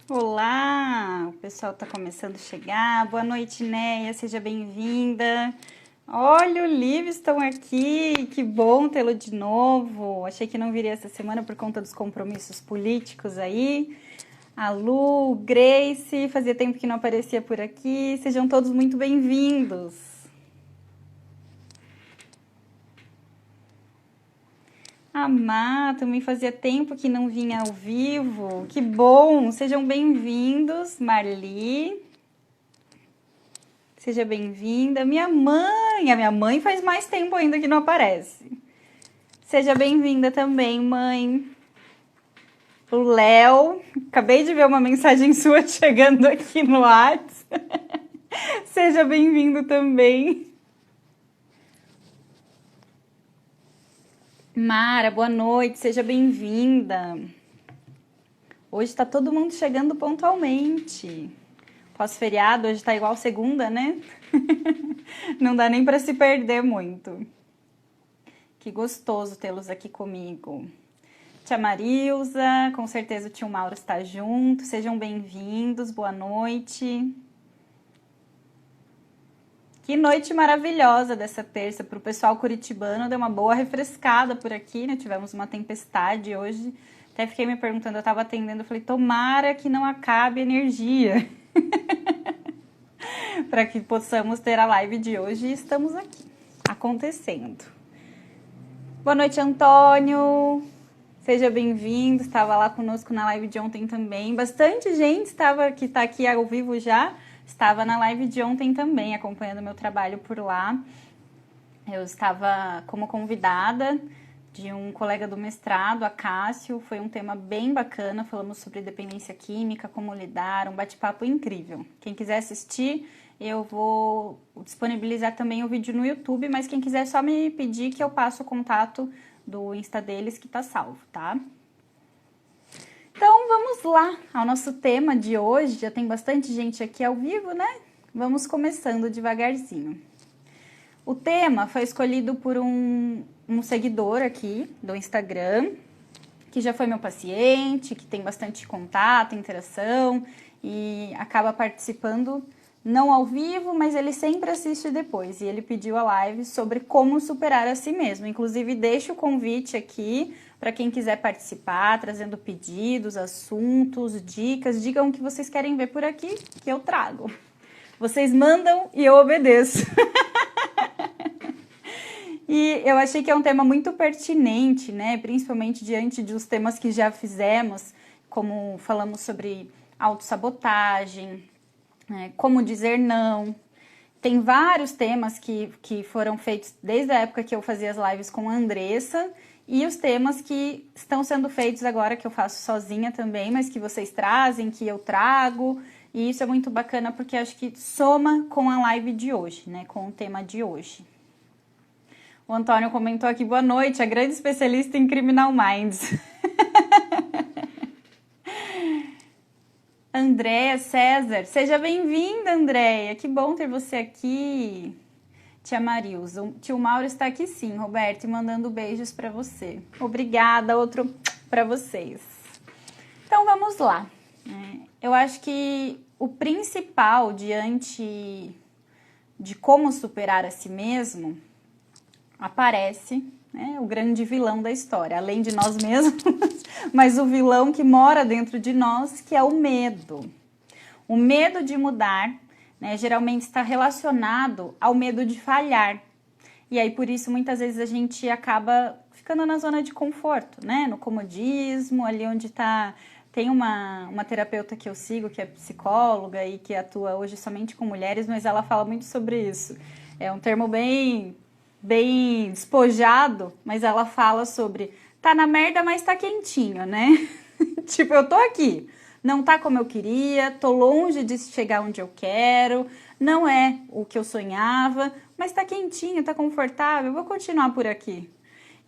Olá, o pessoal está começando a chegar. Boa noite, Neia, seja bem-vinda. Olha, o Liv estão aqui, que bom tê-lo de novo. Achei que não viria essa semana por conta dos compromissos políticos aí. A Lu, Grace, fazia tempo que não aparecia por aqui. Sejam todos muito bem-vindos. A Má, também fazia tempo que não vinha ao vivo. Que bom! Sejam bem-vindos, Marli. Seja bem-vinda. A minha mãe faz mais tempo ainda que não aparece. Seja bem-vinda também, mãe. O Léo, acabei de ver uma mensagem sua chegando aqui no WhatsApp. Seja bem-vindo também. Mara, boa noite, seja bem-vinda. Hoje está todo mundo chegando pontualmente. Pós-feriado, hoje tá igual segunda, né? Não dá nem para se perder muito. Que gostoso tê-los aqui comigo. Tia Marilza, com certeza o tio Mauro está junto. Sejam bem-vindos, boa noite. Que noite maravilhosa dessa terça para o pessoal curitibano. Deu uma boa refrescada por aqui, né? Tivemos uma tempestade hoje. Até fiquei me perguntando, eu estava atendendo, eu falei, tomara que não acabe a energia. Para que possamos ter a live de hoje e estamos aqui, acontecendo. Boa noite, Antônio. Seja bem-vindo. Estava lá conosco na live de ontem também. Bastante gente que está aqui ao vivo já. Estava na live de ontem também, acompanhando meu trabalho por lá. Eu estava como convidada de um colega do mestrado, a Cássio. Foi um tema bem bacana. Falamos sobre dependência química, como lidar, um bate-papo incrível. Quem quiser assistir, eu vou disponibilizar também o vídeo no YouTube, mas quem quiser só me pedir que eu passo o contato do Insta deles que tá salvo, tá? Então vamos lá ao nosso tema de hoje. Já tem bastante gente aqui ao vivo, né? Vamos começando devagarzinho. O tema foi escolhido por um seguidor aqui do Instagram, que já foi meu paciente, que tem bastante contato, interação e acaba participando não ao vivo, mas ele sempre assiste depois. E ele pediu a live sobre como superar a si mesmo. Inclusive, deixo o convite aqui para quem quiser participar, trazendo pedidos, assuntos, dicas. Digam o que vocês querem ver por aqui, que eu trago. Vocês mandam e eu obedeço. E eu achei que é um tema muito pertinente, né? Principalmente diante dos temas que já fizemos, como falamos sobre autossabotagem, como dizer não. Tem vários temas que foram feitos desde a época que eu fazia as lives com a Andressa e os temas que estão sendo feitos agora, que eu faço sozinha também, mas que vocês trazem, que eu trago. E isso é muito bacana porque acho que soma com a live de hoje, né? Com o tema de hoje. O Antônio comentou aqui, boa noite, a grande especialista em Criminal Minds. Andréia, César, seja bem-vinda, Andréia, que bom ter você aqui. Tia Marilza, o tio Mauro está aqui sim, Roberto, e mandando beijos para você. Obrigada, outro para vocês. Então vamos lá. Eu acho que o principal diante de como superar a si mesmo aparece, né, o grande vilão da história, além de nós mesmos, mas o vilão que mora dentro de nós, que é o medo. O medo de mudar, né, geralmente está relacionado ao medo de falhar. E aí, por isso, muitas vezes a gente acaba ficando na zona de conforto, né? No comodismo, ali onde está... Tem uma terapeuta que eu sigo, que é psicóloga e que atua hoje somente com mulheres, mas ela fala muito sobre isso. É um termo bem despojado, mas ela fala sobre tá na merda, mas tá quentinho, né? Tipo, eu tô aqui, não tá como eu queria, tô longe de chegar onde eu quero, não é o que eu sonhava, mas tá quentinho, tá confortável, eu vou continuar por aqui.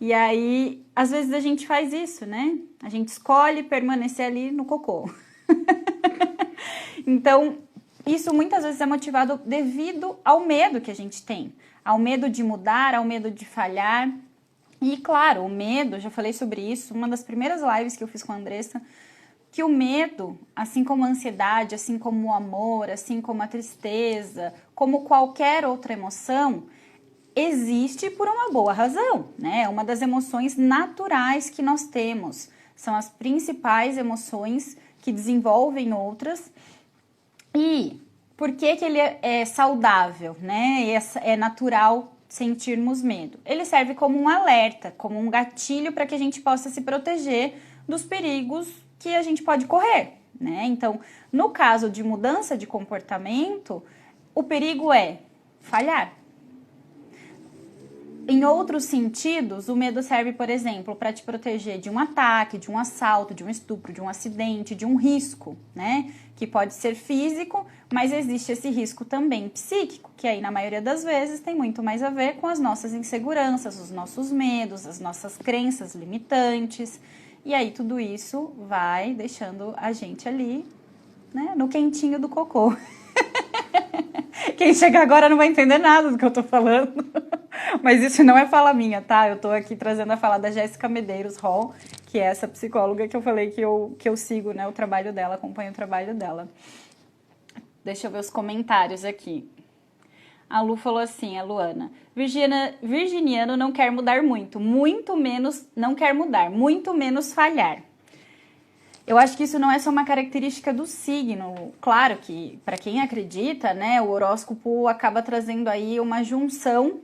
E aí, às vezes a gente faz isso, né? A gente escolhe permanecer ali no cocô. Então, isso muitas vezes é motivado devido ao medo que a gente tem. Ao medo de mudar, ao medo de falhar. E, claro, o medo, já falei sobre isso, uma das primeiras lives que eu fiz com a Andressa, que o medo, assim como a ansiedade, assim como o amor, assim como a tristeza, como qualquer outra emoção, existe por uma boa razão, né? É uma das emoções naturais que nós temos. São as principais emoções que desenvolvem outras. E por que que ele é saudável, né? É natural sentirmos medo. Ele serve como um alerta, como um gatilho para que a gente possa se proteger dos perigos que a gente pode correr, né? Então, no caso de mudança de comportamento, o perigo é falhar. Em outros sentidos, o medo serve, por exemplo, para te proteger de um ataque, de um assalto, de um estupro, de um acidente, de um risco, né? Que pode ser físico, mas existe esse risco também psíquico, que aí na maioria das vezes tem muito mais a ver com as nossas inseguranças, os nossos medos, as nossas crenças limitantes. E aí tudo isso vai deixando a gente ali, né, no quentinho do cocô. Quem chegar agora não vai entender nada do que eu tô falando. Mas isso não é fala minha, tá? Eu tô aqui trazendo a fala da Jéssica Medeiros Hall, que é essa psicóloga que eu falei que eu sigo, né, o trabalho dela, acompanho o trabalho dela. Deixa eu ver os comentários aqui. A Lu falou assim, a Luana: Virginiano não quer mudar muito menos não quer mudar, muito menos falhar. Eu acho que isso não é só uma característica do signo. Claro que, para quem acredita, né, o horóscopo acaba trazendo aí uma junção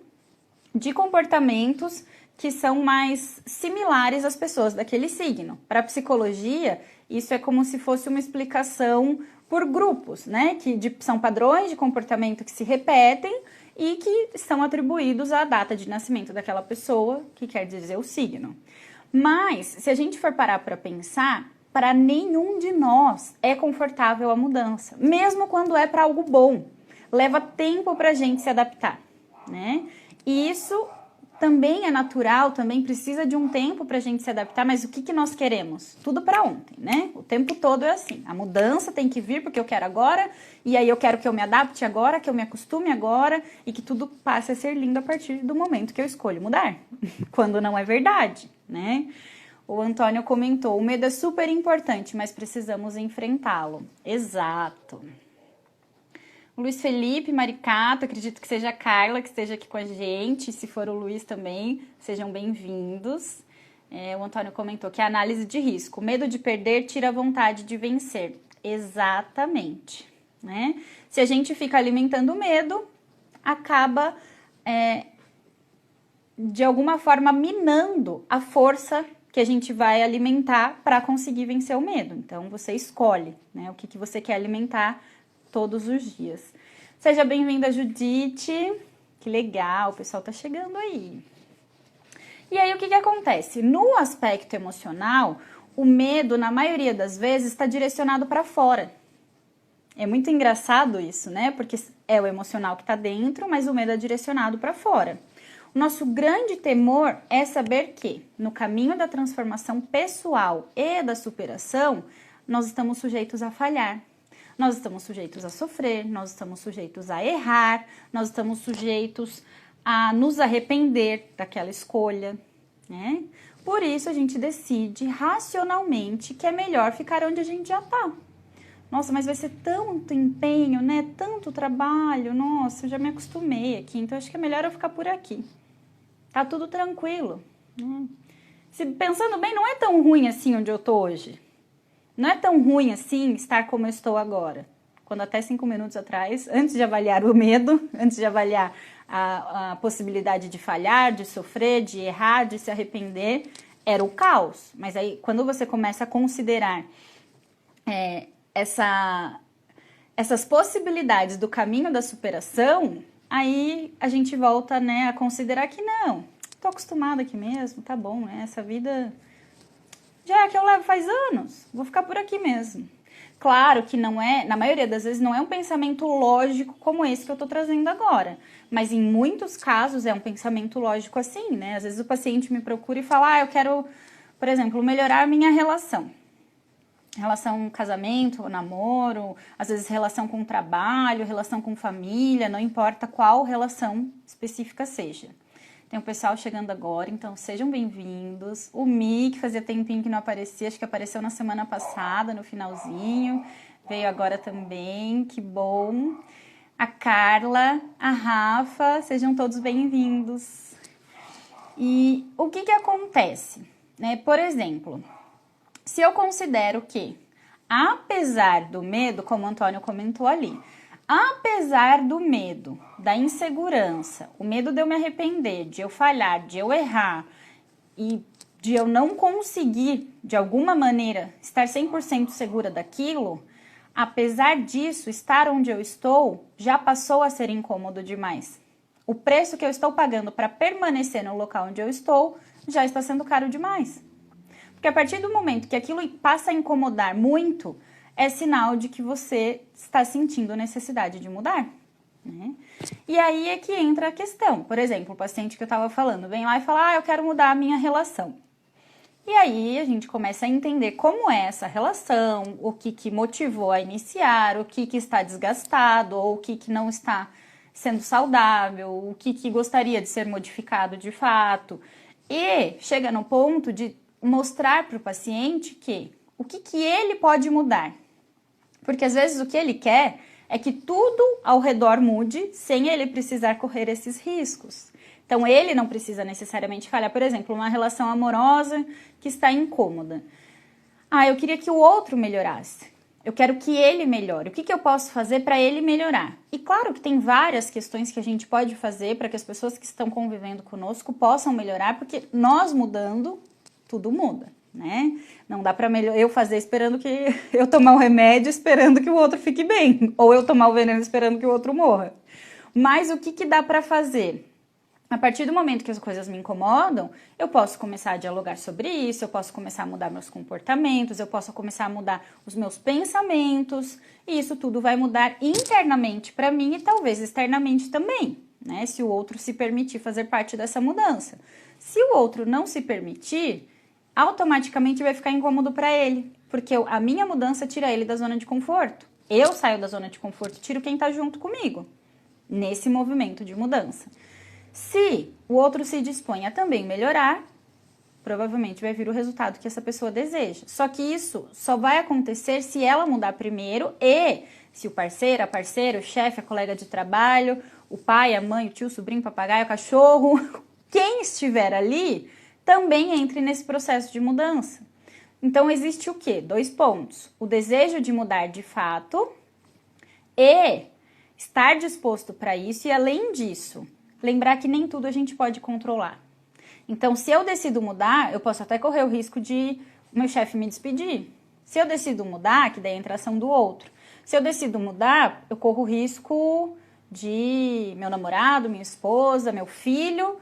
de comportamentos que são mais similares às pessoas daquele signo. Para a psicologia, isso é como se fosse uma explicação por grupos, né, são padrões de comportamento que se repetem e que são atribuídos à data de nascimento daquela pessoa, que quer dizer o signo. Mas, se a gente for parar para pensar, para nenhum de nós é confortável a mudança, mesmo quando é para algo bom. Leva tempo para a gente se adaptar, né? E isso também é natural, também precisa de um tempo para a gente se adaptar, mas o que nós queremos? Tudo para ontem, né? O tempo todo é assim. A mudança tem que vir porque eu quero agora, e aí eu quero que eu me adapte agora, que eu me acostume agora, e que tudo passe a ser lindo a partir do momento que eu escolho mudar. Quando não é verdade, né? O Antônio comentou: o medo é super importante, mas precisamos enfrentá-lo. Exato. O Luiz Felipe, Maricato, acredito que seja a Carla que esteja aqui com a gente. Se for o Luiz também, sejam bem-vindos. O Antônio comentou que a análise de risco. Medo de perder tira a vontade de vencer. Exatamente, né? Se a gente fica alimentando medo, acaba, de alguma forma, minando a força que a gente vai alimentar para conseguir vencer o medo. Então, você escolhe, né, o que você quer alimentar todos os dias. Seja bem-vinda, Judite. Que legal, o pessoal tá chegando aí. E aí, o que acontece? No aspecto emocional, o medo, na maioria das vezes, está direcionado para fora. É muito engraçado isso, né? Porque é o emocional que está dentro, mas o medo é direcionado para fora. O nosso grande temor é saber que, no caminho da transformação pessoal e da superação, nós estamos sujeitos a falhar. Nós estamos sujeitos a sofrer, nós estamos sujeitos a errar, nós estamos sujeitos a nos arrepender daquela escolha, né? Por isso a gente decide racionalmente que é melhor ficar onde a gente já está. Nossa, mas vai ser tanto empenho, né? Tanto trabalho, nossa, eu já me acostumei aqui, então acho que é melhor eu ficar por aqui. Tá tudo tranquilo, né? Se pensando bem, não é tão ruim assim onde eu tô hoje. Não é tão ruim assim estar como eu estou agora. Quando até 5 minutos atrás, antes de avaliar o medo, antes de avaliar a possibilidade de falhar, de sofrer, de errar, de se arrepender, era o caos. Mas aí, quando você começa a considerar essas possibilidades do caminho da superação, aí a gente volta, né, a considerar que não, tô acostumada aqui mesmo, tá bom, né? Essa vida já que eu levo faz anos, vou ficar por aqui mesmo. Claro que não é, na maioria das vezes, não é um pensamento lógico como esse que eu tô trazendo agora. Mas em muitos casos é um pensamento lógico assim, né? Às vezes o paciente me procura e fala: eu quero, por exemplo, melhorar a minha relação. Relação casamento, namoro, às vezes relação com trabalho, relação com família, não importa qual relação específica seja. Tem o pessoal chegando agora, então sejam bem-vindos. O Mi, que fazia tempinho que não aparecia, acho que apareceu na semana passada, no finalzinho. Veio agora também, que bom. A Carla, a Rafa, sejam todos bem-vindos. E o que acontece? Né? Por exemplo, se eu considero que, apesar do medo, como o Antônio comentou ali, apesar do medo, da insegurança, o medo de eu me arrepender, de eu falhar, de eu errar e de eu não conseguir, de alguma maneira, estar 100% segura daquilo, apesar disso, estar onde eu estou já passou a ser incômodo demais. O preço que eu estou pagando para permanecer no local onde eu estou já está sendo caro demais. Porque a partir do momento que aquilo passa a incomodar muito, é sinal de que você está sentindo necessidade de mudar, né? E aí é que entra a questão. Por exemplo, o paciente que eu estava falando vem lá e fala, eu quero mudar a minha relação. E aí a gente começa a entender como é essa relação, o que motivou a iniciar, o que está desgastado, ou o que não está sendo saudável, o que gostaria de ser modificado de fato. E chega no ponto de mostrar para o paciente o que ele pode mudar. Porque às vezes o que ele quer é que tudo ao redor mude sem ele precisar correr esses riscos. Então ele não precisa necessariamente falhar. Por exemplo, uma relação amorosa que está incômoda. Eu queria que o outro melhorasse. Eu quero que ele melhore. O que eu posso fazer para ele melhorar? E claro que tem várias questões que a gente pode fazer para que as pessoas que estão convivendo conosco possam melhorar, porque nós mudando, tudo muda, né? Não dá para eu fazer esperando que eu tomar um remédio esperando que o outro fique bem, ou eu tomar o veneno esperando que o outro morra. Mas o que dá para fazer? A partir do momento que as coisas me incomodam, eu posso começar a dialogar sobre isso, eu posso começar a mudar meus comportamentos, eu posso começar a mudar os meus pensamentos, e isso tudo vai mudar internamente para mim e talvez externamente também, né? Se o outro se permitir fazer parte dessa mudança. Se o outro não se permitir, automaticamente vai ficar incômodo para ele, porque a minha mudança tira ele da zona de conforto. Eu saio da zona de conforto e tiro quem está junto comigo nesse movimento de mudança. Se o outro se dispõe a também melhorar, provavelmente vai vir o resultado que essa pessoa deseja. Só que isso só vai acontecer se ela mudar primeiro e se o parceiro, a parceira, o chefe, a colega de trabalho, o pai, a mãe, o tio, o sobrinho, o papagaio, o cachorro, quem estiver ali, também entre nesse processo de mudança. Então existe o quê? 2 pontos. O desejo de mudar de fato e estar disposto para isso e, além disso, lembrar que nem tudo a gente pode controlar. Então, se eu decido mudar, eu posso até correr o risco de o meu chefe me despedir. Se eu decido mudar, que daí entra a ação do outro. Se eu decido mudar, eu corro o risco de meu namorado, minha esposa, meu filho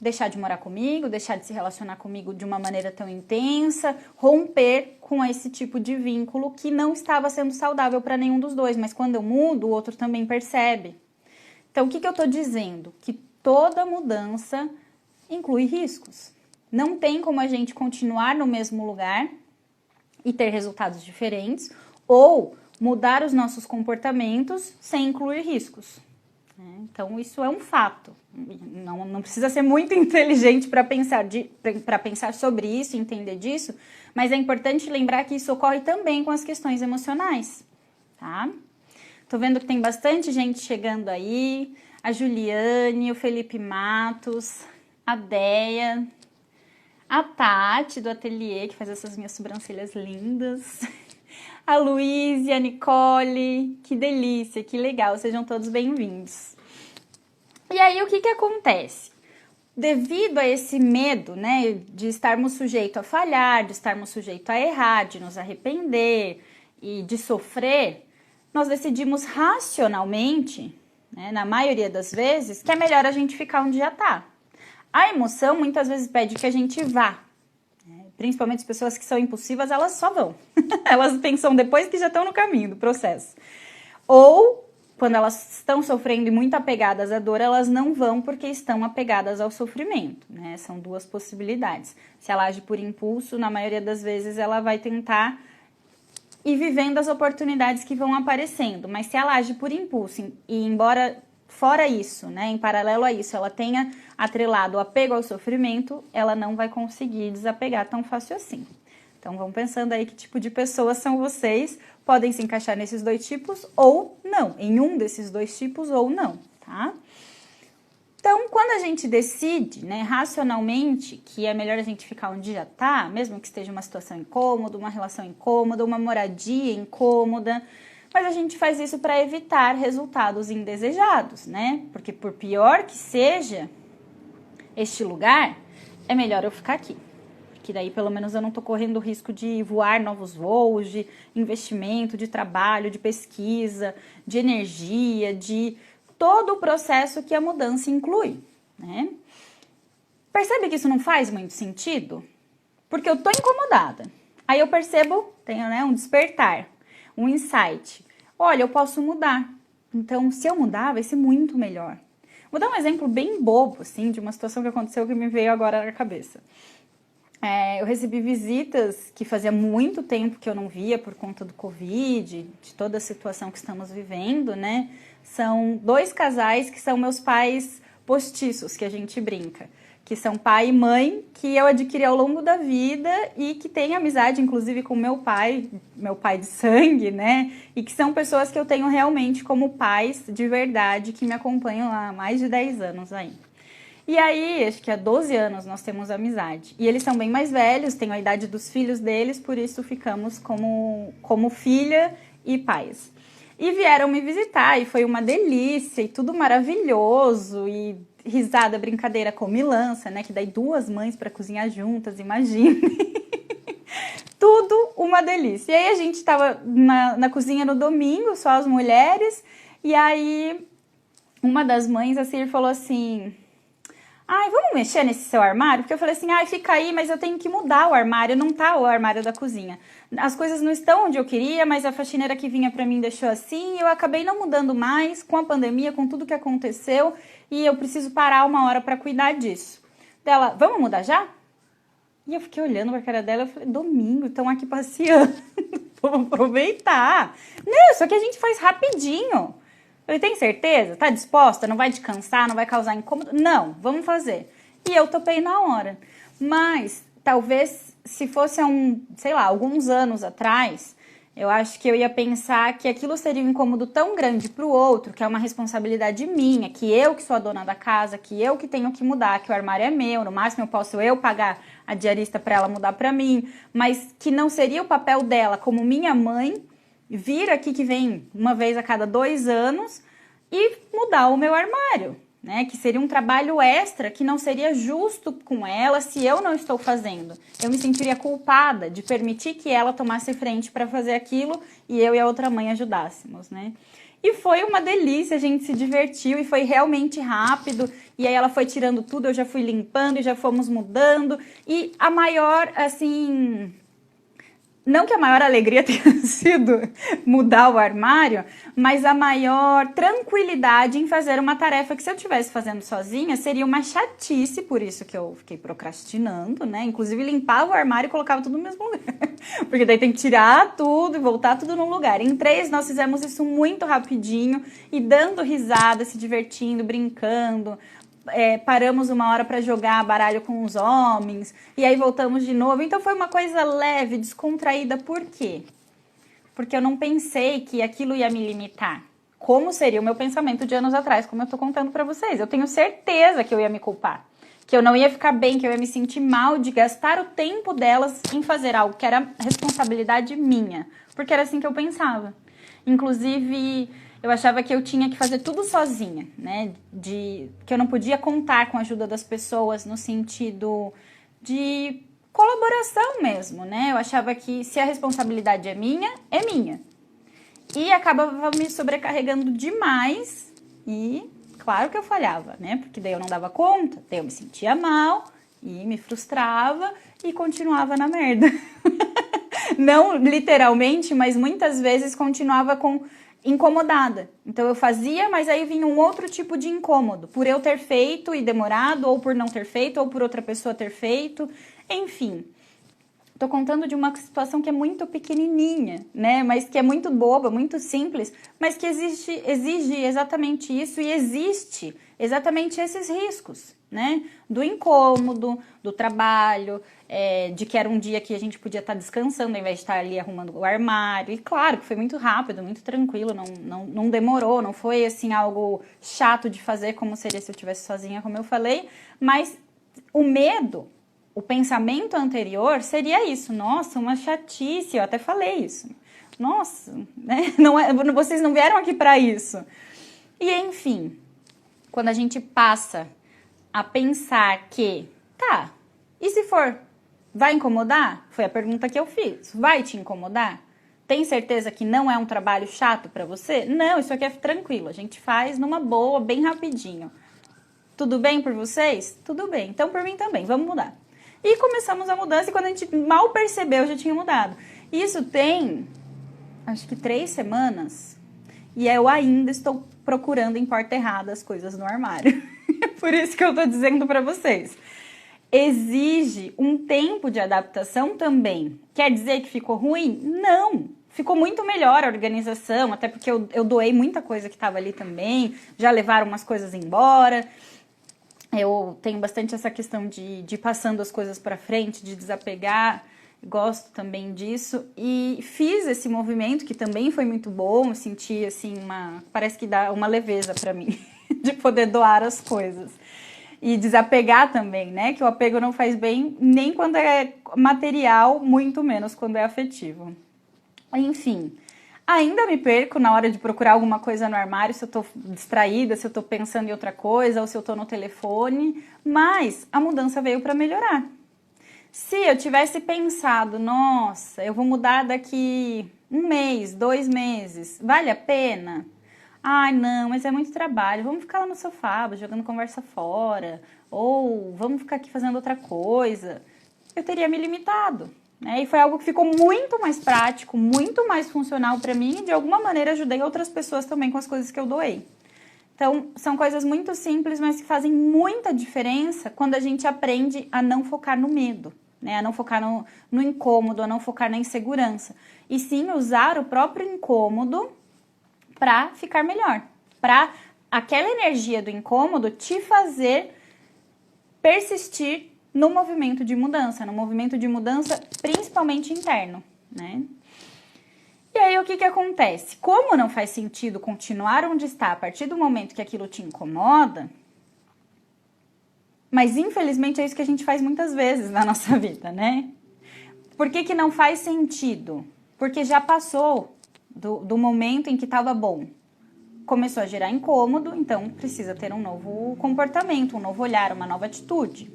deixar de morar comigo, deixar de se relacionar comigo de uma maneira tão intensa, romper com esse tipo de vínculo que não estava sendo saudável para nenhum dos dois, mas quando eu mudo, o outro também percebe. Então, o que eu estou dizendo? Que toda mudança inclui riscos. Não tem como a gente continuar no mesmo lugar e ter resultados diferentes, ou mudar os nossos comportamentos sem incluir riscos. Então, isso é um fato. Não precisa ser muito inteligente para pensar sobre isso, entender disso, mas é importante lembrar que isso ocorre também com as questões emocionais, tá? Tô vendo que tem bastante gente chegando aí, a Juliane, o Felipe Matos, a Deia, a Tati do ateliê, que faz essas minhas sobrancelhas lindas, a Luísa, a Nicole, que delícia, que legal, sejam todos bem-vindos. E aí, o que acontece? Devido a esse medo, né, de estarmos sujeitos a falhar, de estarmos sujeitos a errar, de nos arrepender e de sofrer, nós decidimos racionalmente, né, na maioria das vezes, que é melhor a gente ficar onde já está. A emoção muitas vezes pede que a gente vá. Principalmente as pessoas que são impulsivas, elas só vão. Elas pensam depois que já estão no caminho do processo. Ou, quando elas estão sofrendo e muito apegadas à dor, elas não vão porque estão apegadas ao sofrimento, né? São 2 possibilidades. Se ela age por impulso, na maioria das vezes ela vai tentar ir vivendo as oportunidades que vão aparecendo. Mas se ela age por impulso e embora fora isso, né, em paralelo a isso, ela tenha atrelado o apego ao sofrimento, ela não vai conseguir desapegar tão fácil assim. Então, vão pensando aí que tipo de pessoas são vocês, podem se encaixar nesses dois tipos ou não, em um desses dois tipos ou não, tá? Então, quando a gente decide, né, racionalmente, que é melhor a gente ficar onde já tá, mesmo que esteja uma situação incômoda, uma relação incômoda, uma moradia incômoda, mas a gente faz isso para evitar resultados indesejados, né? Porque por pior que seja este lugar, é melhor eu ficar aqui. Que daí pelo menos eu não tô correndo o risco de voar novos voos, de investimento, de trabalho, de pesquisa, de energia, de todo o processo que a mudança inclui, né? Percebe que isso não faz muito sentido? Porque eu tô incomodada. Aí eu percebo, tenho, né, um despertar, um insight. Olha, eu posso mudar. Então, se eu mudar, vai ser muito melhor. Vou dar um exemplo bem bobo, assim, de uma situação que aconteceu que me veio agora na cabeça. Eu recebi visitas que fazia muito tempo que eu não via por conta do Covid, de toda a situação que estamos vivendo, né? São 2 casais que são meus pais postiços, que a gente brinca. Que são pai e mãe, que eu adquiri ao longo da vida e que têm amizade, inclusive, com meu pai de sangue, né? E que são pessoas que eu tenho realmente como pais de verdade, que me acompanham há mais de 10 anos aí. E aí, acho que há 12 anos nós temos amizade. E eles são bem mais velhos, tenho a idade dos filhos deles, por isso ficamos como filha e pais. E vieram me visitar e foi uma delícia e tudo maravilhoso e risada, brincadeira, comilança, né? Que daí 2 mães para cozinhar juntas, imagine. Tudo uma delícia. E aí a gente tava na cozinha no domingo, só as mulheres, e aí uma das mães assim falou assim: ai, vamos mexer nesse seu armário? Porque eu falei assim, ai, fica aí, mas eu tenho que mudar o armário, não tá o armário da cozinha. As coisas não estão onde eu queria, mas a faxineira que vinha pra mim deixou assim, e eu acabei não mudando mais, com a pandemia, com tudo que aconteceu, e eu preciso parar uma hora pra cuidar disso. Dela, vamos mudar já? E eu fiquei olhando pra cara dela, eu falei, domingo, estão aqui passeando, vamos aproveitar. Não, só que a gente faz rapidinho. Eu tenho certeza? Tá disposta? Não vai te cansar? Não vai causar incômodo? Não, vamos fazer. E eu topei na hora. Mas, talvez, se fosse sei lá, alguns anos atrás, eu acho que eu ia pensar que aquilo seria um incômodo tão grande pro outro, que é uma responsabilidade minha, que eu que sou a dona da casa, que eu que tenho que mudar, que o armário é meu, no máximo eu posso pagar a diarista para ela mudar para mim, mas que não seria o papel dela como minha mãe vir aqui que vem uma vez a cada 2 anos e mudar o meu armário, né? Que seria um trabalho extra que não seria justo com ela se eu não estou fazendo. Eu me sentiria culpada de permitir que ela tomasse frente para fazer aquilo e eu e a outra mãe ajudássemos, né? E foi uma delícia, a gente se divertiu e foi realmente rápido. E aí ela foi tirando tudo, eu já fui limpando e já fomos mudando. E a maior, assim, não que a maior alegria tenha sido mudar o armário, mas a maior tranquilidade em fazer uma tarefa que se eu estivesse fazendo sozinha seria uma chatice, por isso que eu fiquei procrastinando, né? Inclusive limpava o armário e colocava tudo no mesmo lugar, porque daí tem que tirar tudo e voltar tudo no lugar. Em 3 nós fizemos isso muito rapidinho e dando risada, se divertindo, brincando. Paramos uma hora para jogar baralho com os homens e aí voltamos de novo. Então foi uma coisa leve, descontraída. Por quê? Porque eu não pensei que aquilo ia me limitar. Como seria o meu pensamento de anos atrás, como eu tô contando para vocês. Eu tenho certeza que eu ia me culpar, que eu não ia ficar bem, que eu ia me sentir mal de gastar o tempo delas em fazer algo que era responsabilidade minha, porque era assim que eu pensava. Inclusive, eu achava que eu tinha que fazer tudo sozinha, né? Que eu não podia contar com a ajuda das pessoas no sentido de colaboração mesmo, né? Eu achava que se a responsabilidade é minha, é minha. E acabava me sobrecarregando demais e claro que eu falhava, né? Porque daí eu não dava conta, daí eu me sentia mal e me frustrava e continuava na merda. Não literalmente, mas muitas vezes continuava incomodada. Então eu fazia, mas aí vinha um outro tipo de incômodo, por eu ter feito e demorado, ou por não ter feito, ou por outra pessoa ter feito, enfim. Tô contando de uma situação que é muito pequenininha, né? Mas que é muito boba, muito simples, mas que exige exatamente isso e existe exatamente esses riscos, né? Do incômodo, do trabalho, de que era um dia que a gente podia estar descansando ao invés de estar ali arrumando o armário. E claro que foi muito rápido, muito tranquilo, não demorou, não foi assim algo chato de fazer como seria se eu estivesse sozinha, como eu falei, mas o medo, o pensamento anterior seria isso, nossa, uma chatice, eu até falei isso, nossa, né? Vocês não vieram aqui para isso. E enfim, quando a gente passa a pensar que, tá, e se for, vai incomodar? Foi a pergunta que eu fiz, vai te incomodar? Tem certeza que não é um trabalho chato para você? Não, isso aqui é tranquilo, a gente faz numa boa, bem rapidinho. Tudo bem por vocês? Tudo bem, então por mim também, vamos mudar. E começamos a mudança e quando a gente mal percebeu, já tinha mudado. Isso tem, acho que 3 semanas. E eu ainda estou procurando em porta errada as coisas no armário. Por isso que eu tô dizendo para vocês. Exige um tempo de adaptação também. Quer dizer que ficou ruim? Não. Ficou muito melhor a organização, até porque eu doei muita coisa que estava ali também. Já levaram umas coisas embora. Eu tenho bastante essa questão de ir passando as coisas para frente, de desapegar, gosto também disso. E fiz esse movimento, que também foi muito bom, senti assim, parece que dá uma leveza para mim, de poder doar as coisas. E desapegar também, né? Que o apego não faz bem nem quando é material, muito menos quando é afetivo. Enfim, ainda me perco na hora de procurar alguma coisa no armário, se eu tô distraída, se eu tô pensando em outra coisa ou se eu tô no telefone, mas a mudança veio para melhorar. Se eu tivesse pensado, nossa, eu vou mudar daqui 1 mês, 2 meses, vale a pena? Ai, não, mas é muito trabalho, vamos ficar lá no sofá, jogando conversa fora, ou vamos ficar aqui fazendo outra coisa. Eu teria me limitado. E foi algo que ficou muito mais prático, muito mais funcional para mim e de alguma maneira ajudei outras pessoas também com as coisas que eu doei. Então, são coisas muito simples, mas que fazem muita diferença quando a gente aprende a não focar no medo, né? A não focar no incômodo, a não focar na insegurança. E sim usar o próprio incômodo para ficar melhor, para aquela energia do incômodo te fazer persistir no movimento de mudança, principalmente interno, né? E aí o que acontece? Como não faz sentido continuar onde está a partir do momento que aquilo te incomoda, mas infelizmente é isso que a gente faz muitas vezes na nossa vida, né? Por que não faz sentido? Porque já passou do momento em que estava bom. Começou a gerar incômodo, então precisa ter um novo comportamento, um novo olhar, uma nova atitude.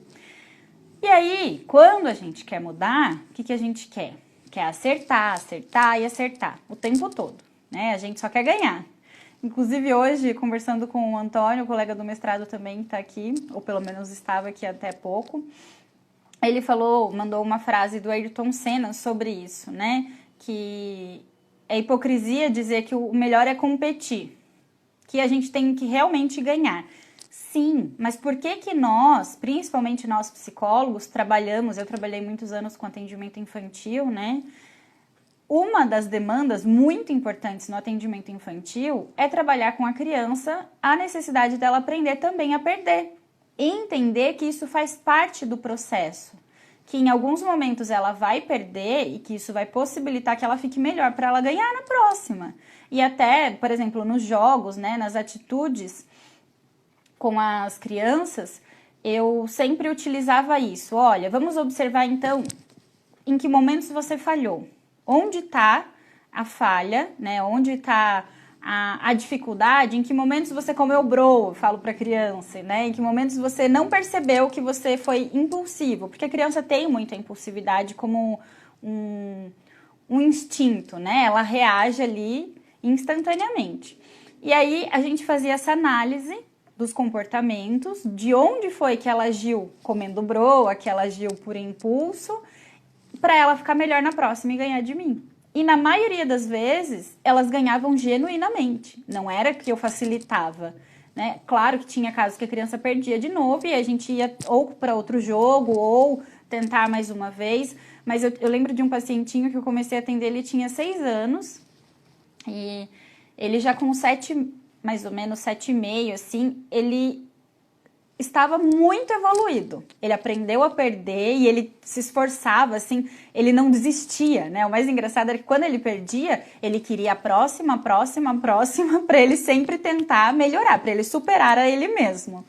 E aí, quando a gente quer mudar, o que a gente quer? Quer acertar, acertar e acertar o tempo todo, né? A gente só quer ganhar. Inclusive hoje, conversando com o Antônio, o colega do mestrado também está aqui, ou pelo menos estava aqui até pouco, ele mandou uma frase do Ayrton Senna sobre isso, né? Que é hipocrisia dizer que o melhor é competir, que a gente tem que realmente ganhar. Sim, mas por que nós, principalmente nós psicólogos, eu trabalhei muitos anos com atendimento infantil, né? Uma das demandas muito importantes no atendimento infantil é trabalhar com a criança a necessidade dela aprender também a perder. E entender que isso faz parte do processo. Que em alguns momentos ela vai perder e que isso vai possibilitar que ela fique melhor para ela ganhar na próxima. E até, por exemplo, nos jogos, né, nas atitudes com as crianças, eu sempre utilizava isso. Olha, vamos observar então em que momentos você falhou. Onde está a falha, né? Onde está a dificuldade, em que momentos você comeu bro, eu falo para a criança, né? Em que momentos você não percebeu que você foi impulsivo, porque a criança tem muita impulsividade como um instinto, né? Ela reage ali instantaneamente. E aí a gente fazia essa análise dos comportamentos, de onde foi que ela agiu comendo broa, que ela agiu por impulso, para ela ficar melhor na próxima e ganhar de mim. E na maioria das vezes, elas ganhavam genuinamente, não era que eu facilitava, né? Claro que tinha casos que a criança perdia de novo e a gente ia ou para outro jogo ou tentar mais uma vez. Mas eu lembro de um pacientinho que eu comecei a atender, ele tinha 6 anos. E ele já com 7, mais ou menos 7,5, assim, ele estava muito evoluído. Ele aprendeu a perder e ele se esforçava, assim, ele não desistia, né? O mais engraçado era que quando ele perdia, ele queria a próxima, para ele sempre tentar melhorar, para ele superar a ele mesmo.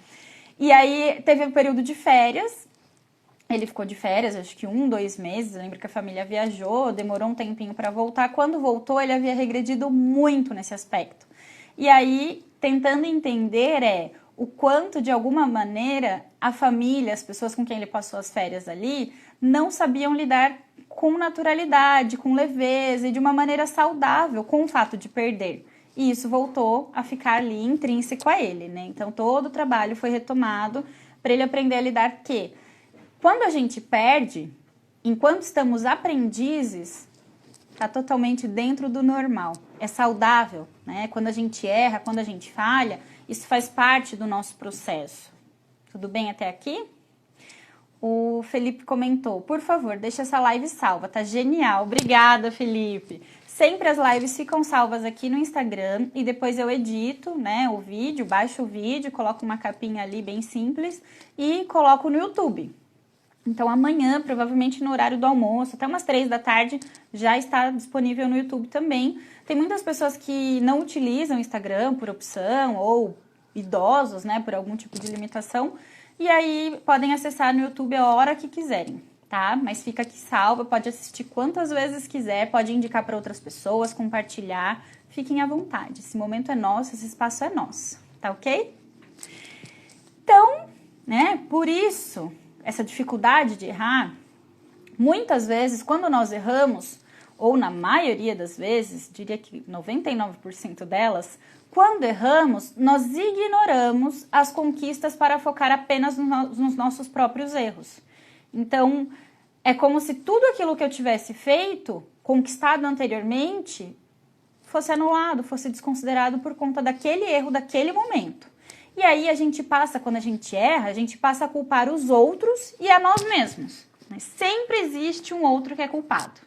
E aí teve um período de férias, ele ficou de férias, acho que 1, 2 meses, eu lembro que a família viajou, demorou um tempinho para voltar. Quando voltou, ele havia regredido muito nesse aspecto. E aí, tentando entender o quanto, de alguma maneira, a família, as pessoas com quem ele passou as férias ali, não sabiam lidar com naturalidade, com leveza e de uma maneira saudável com o fato de perder. E isso voltou a ficar ali intrínseco a ele, né? Então, todo o trabalho foi retomado para ele aprender a lidar que, quando a gente perde, enquanto estamos aprendizes, está totalmente dentro do normal. É saudável, né? Quando a gente erra, quando a gente falha, isso faz parte do nosso processo. Tudo bem até aqui? O Felipe comentou, por favor, deixa essa live salva, tá genial. Obrigada, Felipe. Sempre as lives ficam salvas aqui no Instagram e depois eu edito, né, o vídeo, baixo o vídeo, coloco uma capinha ali bem simples e coloco no YouTube. Então, amanhã, provavelmente no horário do almoço, até umas 3 da tarde, já está disponível no YouTube também. Tem muitas pessoas que não utilizam o Instagram por opção, ou idosos, né, por algum tipo de limitação. E aí, podem acessar no YouTube a hora que quiserem, tá? Mas fica aqui salva, pode assistir quantas vezes quiser, pode indicar para outras pessoas, compartilhar. Fiquem à vontade. Esse momento é nosso, esse espaço é nosso, tá ok? Então, né, por isso, essa dificuldade de errar, muitas vezes, quando nós erramos, ou na maioria das vezes, diria que 99% delas, quando erramos, nós ignoramos as conquistas para focar apenas nos nossos próprios erros. Então, é como se tudo aquilo que eu tivesse feito, conquistado anteriormente, fosse anulado, fosse desconsiderado por conta daquele erro, daquele momento. E aí a gente passa, quando a gente erra, a gente passa a culpar os outros e a nós mesmos. Mas sempre existe um outro que é culpado.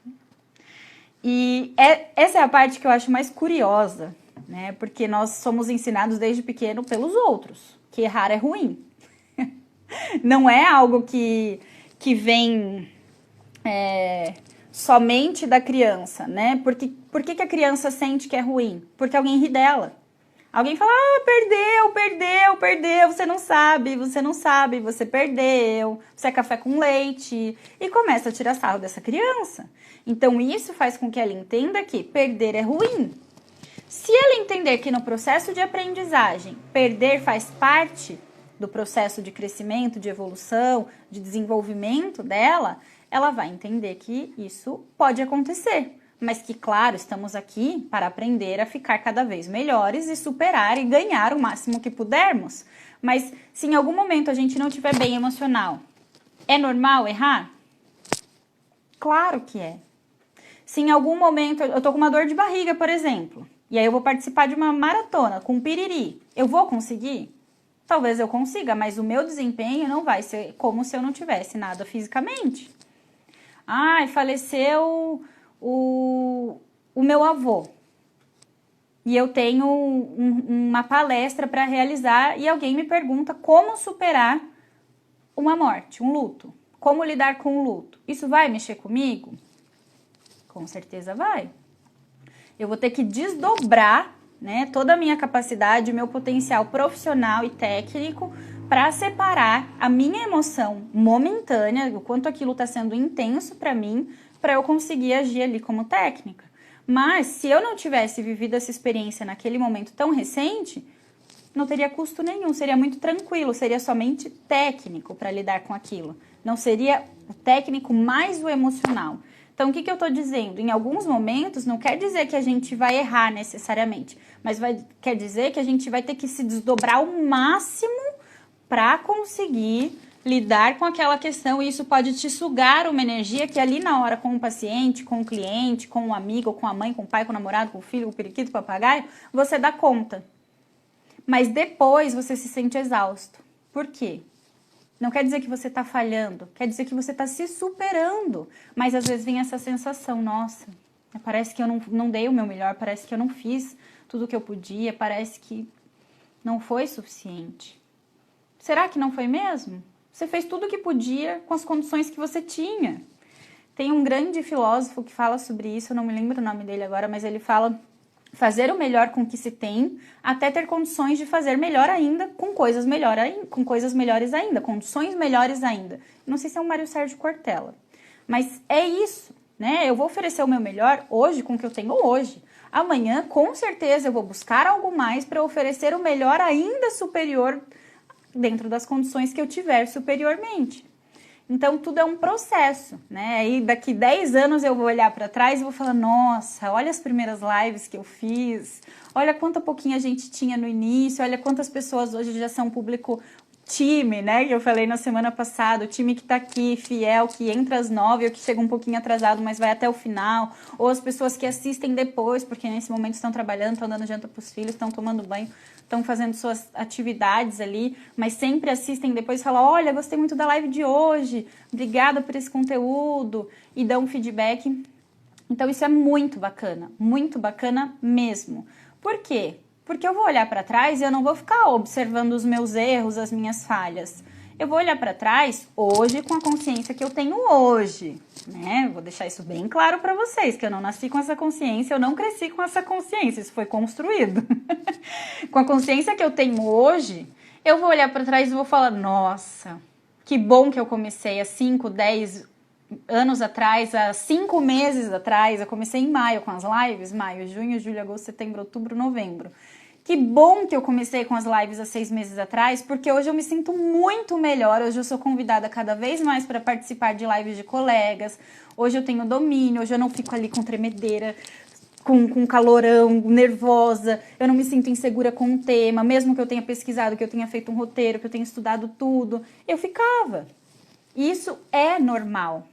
E essa é a parte que eu acho mais curiosa, né? Porque nós somos ensinados desde pequeno pelos outros, que errar é ruim. Não é algo que vem somente da criança, né? Por que a criança sente que é ruim? Porque alguém ri dela. Alguém fala, perdeu, você não sabe, você perdeu, você é café com leite, e começa a tirar sarro dessa criança. Então, isso faz com que ela entenda que perder é ruim. Se ela entender que no processo de aprendizagem, perder faz parte do processo de crescimento, de evolução, de desenvolvimento dela, ela vai entender que isso pode acontecer. Mas que, claro, estamos aqui para aprender a ficar cada vez melhores e superar e ganhar o máximo que pudermos. Mas se em algum momento a gente não estiver bem emocional, é normal errar? Claro que é. Se em algum momento eu tô com uma dor de barriga, por exemplo, e aí eu vou participar de uma maratona com piriri, eu vou conseguir? Talvez eu consiga, mas o meu desempenho não vai ser como se eu não tivesse nada fisicamente. Ai, faleceu o meu avô. E eu tenho uma palestra para realizar e alguém me pergunta como superar uma morte, um luto. Como lidar com o luto. Isso vai mexer comigo? Com certeza vai. Eu vou ter que desdobrar, né, toda a minha capacidade, o meu potencial profissional e técnico para separar a minha emoção momentânea, o quanto aquilo está sendo intenso para mim, para eu conseguir agir ali como técnica. Mas, se eu não tivesse vivido essa experiência naquele momento tão recente, não teria custo nenhum, seria muito tranquilo, seria somente técnico para lidar com aquilo. Não seria o técnico mais o emocional. Então, o que eu estou dizendo? Em alguns momentos, não quer dizer que a gente vai errar necessariamente, mas quer dizer que a gente vai ter que se desdobrar ao máximo para conseguir lidar com aquela questão, e isso pode te sugar uma energia que ali na hora com o paciente, com o cliente, com o amigo, com a mãe, com o pai, com o namorado, com o filho, com o periquito, com o papagaio, você dá conta. Mas depois você se sente exausto. Por quê? Não quer dizer que você está falhando, quer dizer que você está se superando. Mas às vezes vem essa sensação, nossa, parece que eu não dei o meu melhor, parece que eu não fiz tudo o que eu podia, parece que não foi suficiente. Será que não foi mesmo? Você fez tudo o que podia com as condições que você tinha. Tem um grande filósofo que fala sobre isso, eu não me lembro o nome dele agora, mas ele fala fazer o melhor com o que se tem, até ter condições de fazer melhor ainda, com coisas melhores ainda, condições melhores ainda. Não sei se é o Mário Sérgio Cortella, mas é isso, né? Eu vou oferecer o meu melhor hoje com o que eu tenho hoje. Amanhã, com certeza, eu vou buscar algo mais para oferecer o melhor ainda superior dentro das condições que eu tiver superiormente. Então, tudo é um processo, né? Aí, daqui 10 anos eu vou olhar para trás e vou falar, nossa, olha as primeiras lives que eu fiz, olha quanta pouquinha gente tinha no início, olha quantas pessoas hoje já são público time, né? Que eu falei na semana passada, o time que tá aqui, fiel, que entra às 9 ou que chega um pouquinho atrasado, mas vai até o final, ou as pessoas que assistem depois, porque nesse momento estão trabalhando, estão dando janta pros filhos, estão tomando banho, estão fazendo suas atividades ali, mas sempre assistem depois e falam, olha, gostei muito da live de hoje, obrigada por esse conteúdo, e dão um feedback. Então isso é muito bacana mesmo. Por quê? Porque eu vou olhar para trás e eu não vou ficar observando os meus erros, as minhas falhas. Eu vou olhar para trás hoje com a consciência que eu tenho hoje, né? Vou deixar isso bem claro para vocês, que eu não nasci com essa consciência, eu não cresci com essa consciência, isso foi construído. Com a consciência que eu tenho hoje, eu vou olhar para trás e vou falar, nossa, que bom que eu comecei há 5, 10 anos atrás, há 5 meses atrás, eu comecei em maio com as lives, maio, junho, julho, agosto, setembro, outubro, novembro. Que bom que eu comecei com as lives há 6 meses atrás, porque hoje eu me sinto muito melhor, hoje eu sou convidada cada vez mais para participar de lives de colegas, hoje eu tenho domínio, hoje eu não fico ali com tremedeira, com calorão, nervosa, eu não me sinto insegura com o tema, mesmo que eu tenha pesquisado, que eu tenha feito um roteiro, que eu tenha estudado tudo, eu ficava. Isso é normal.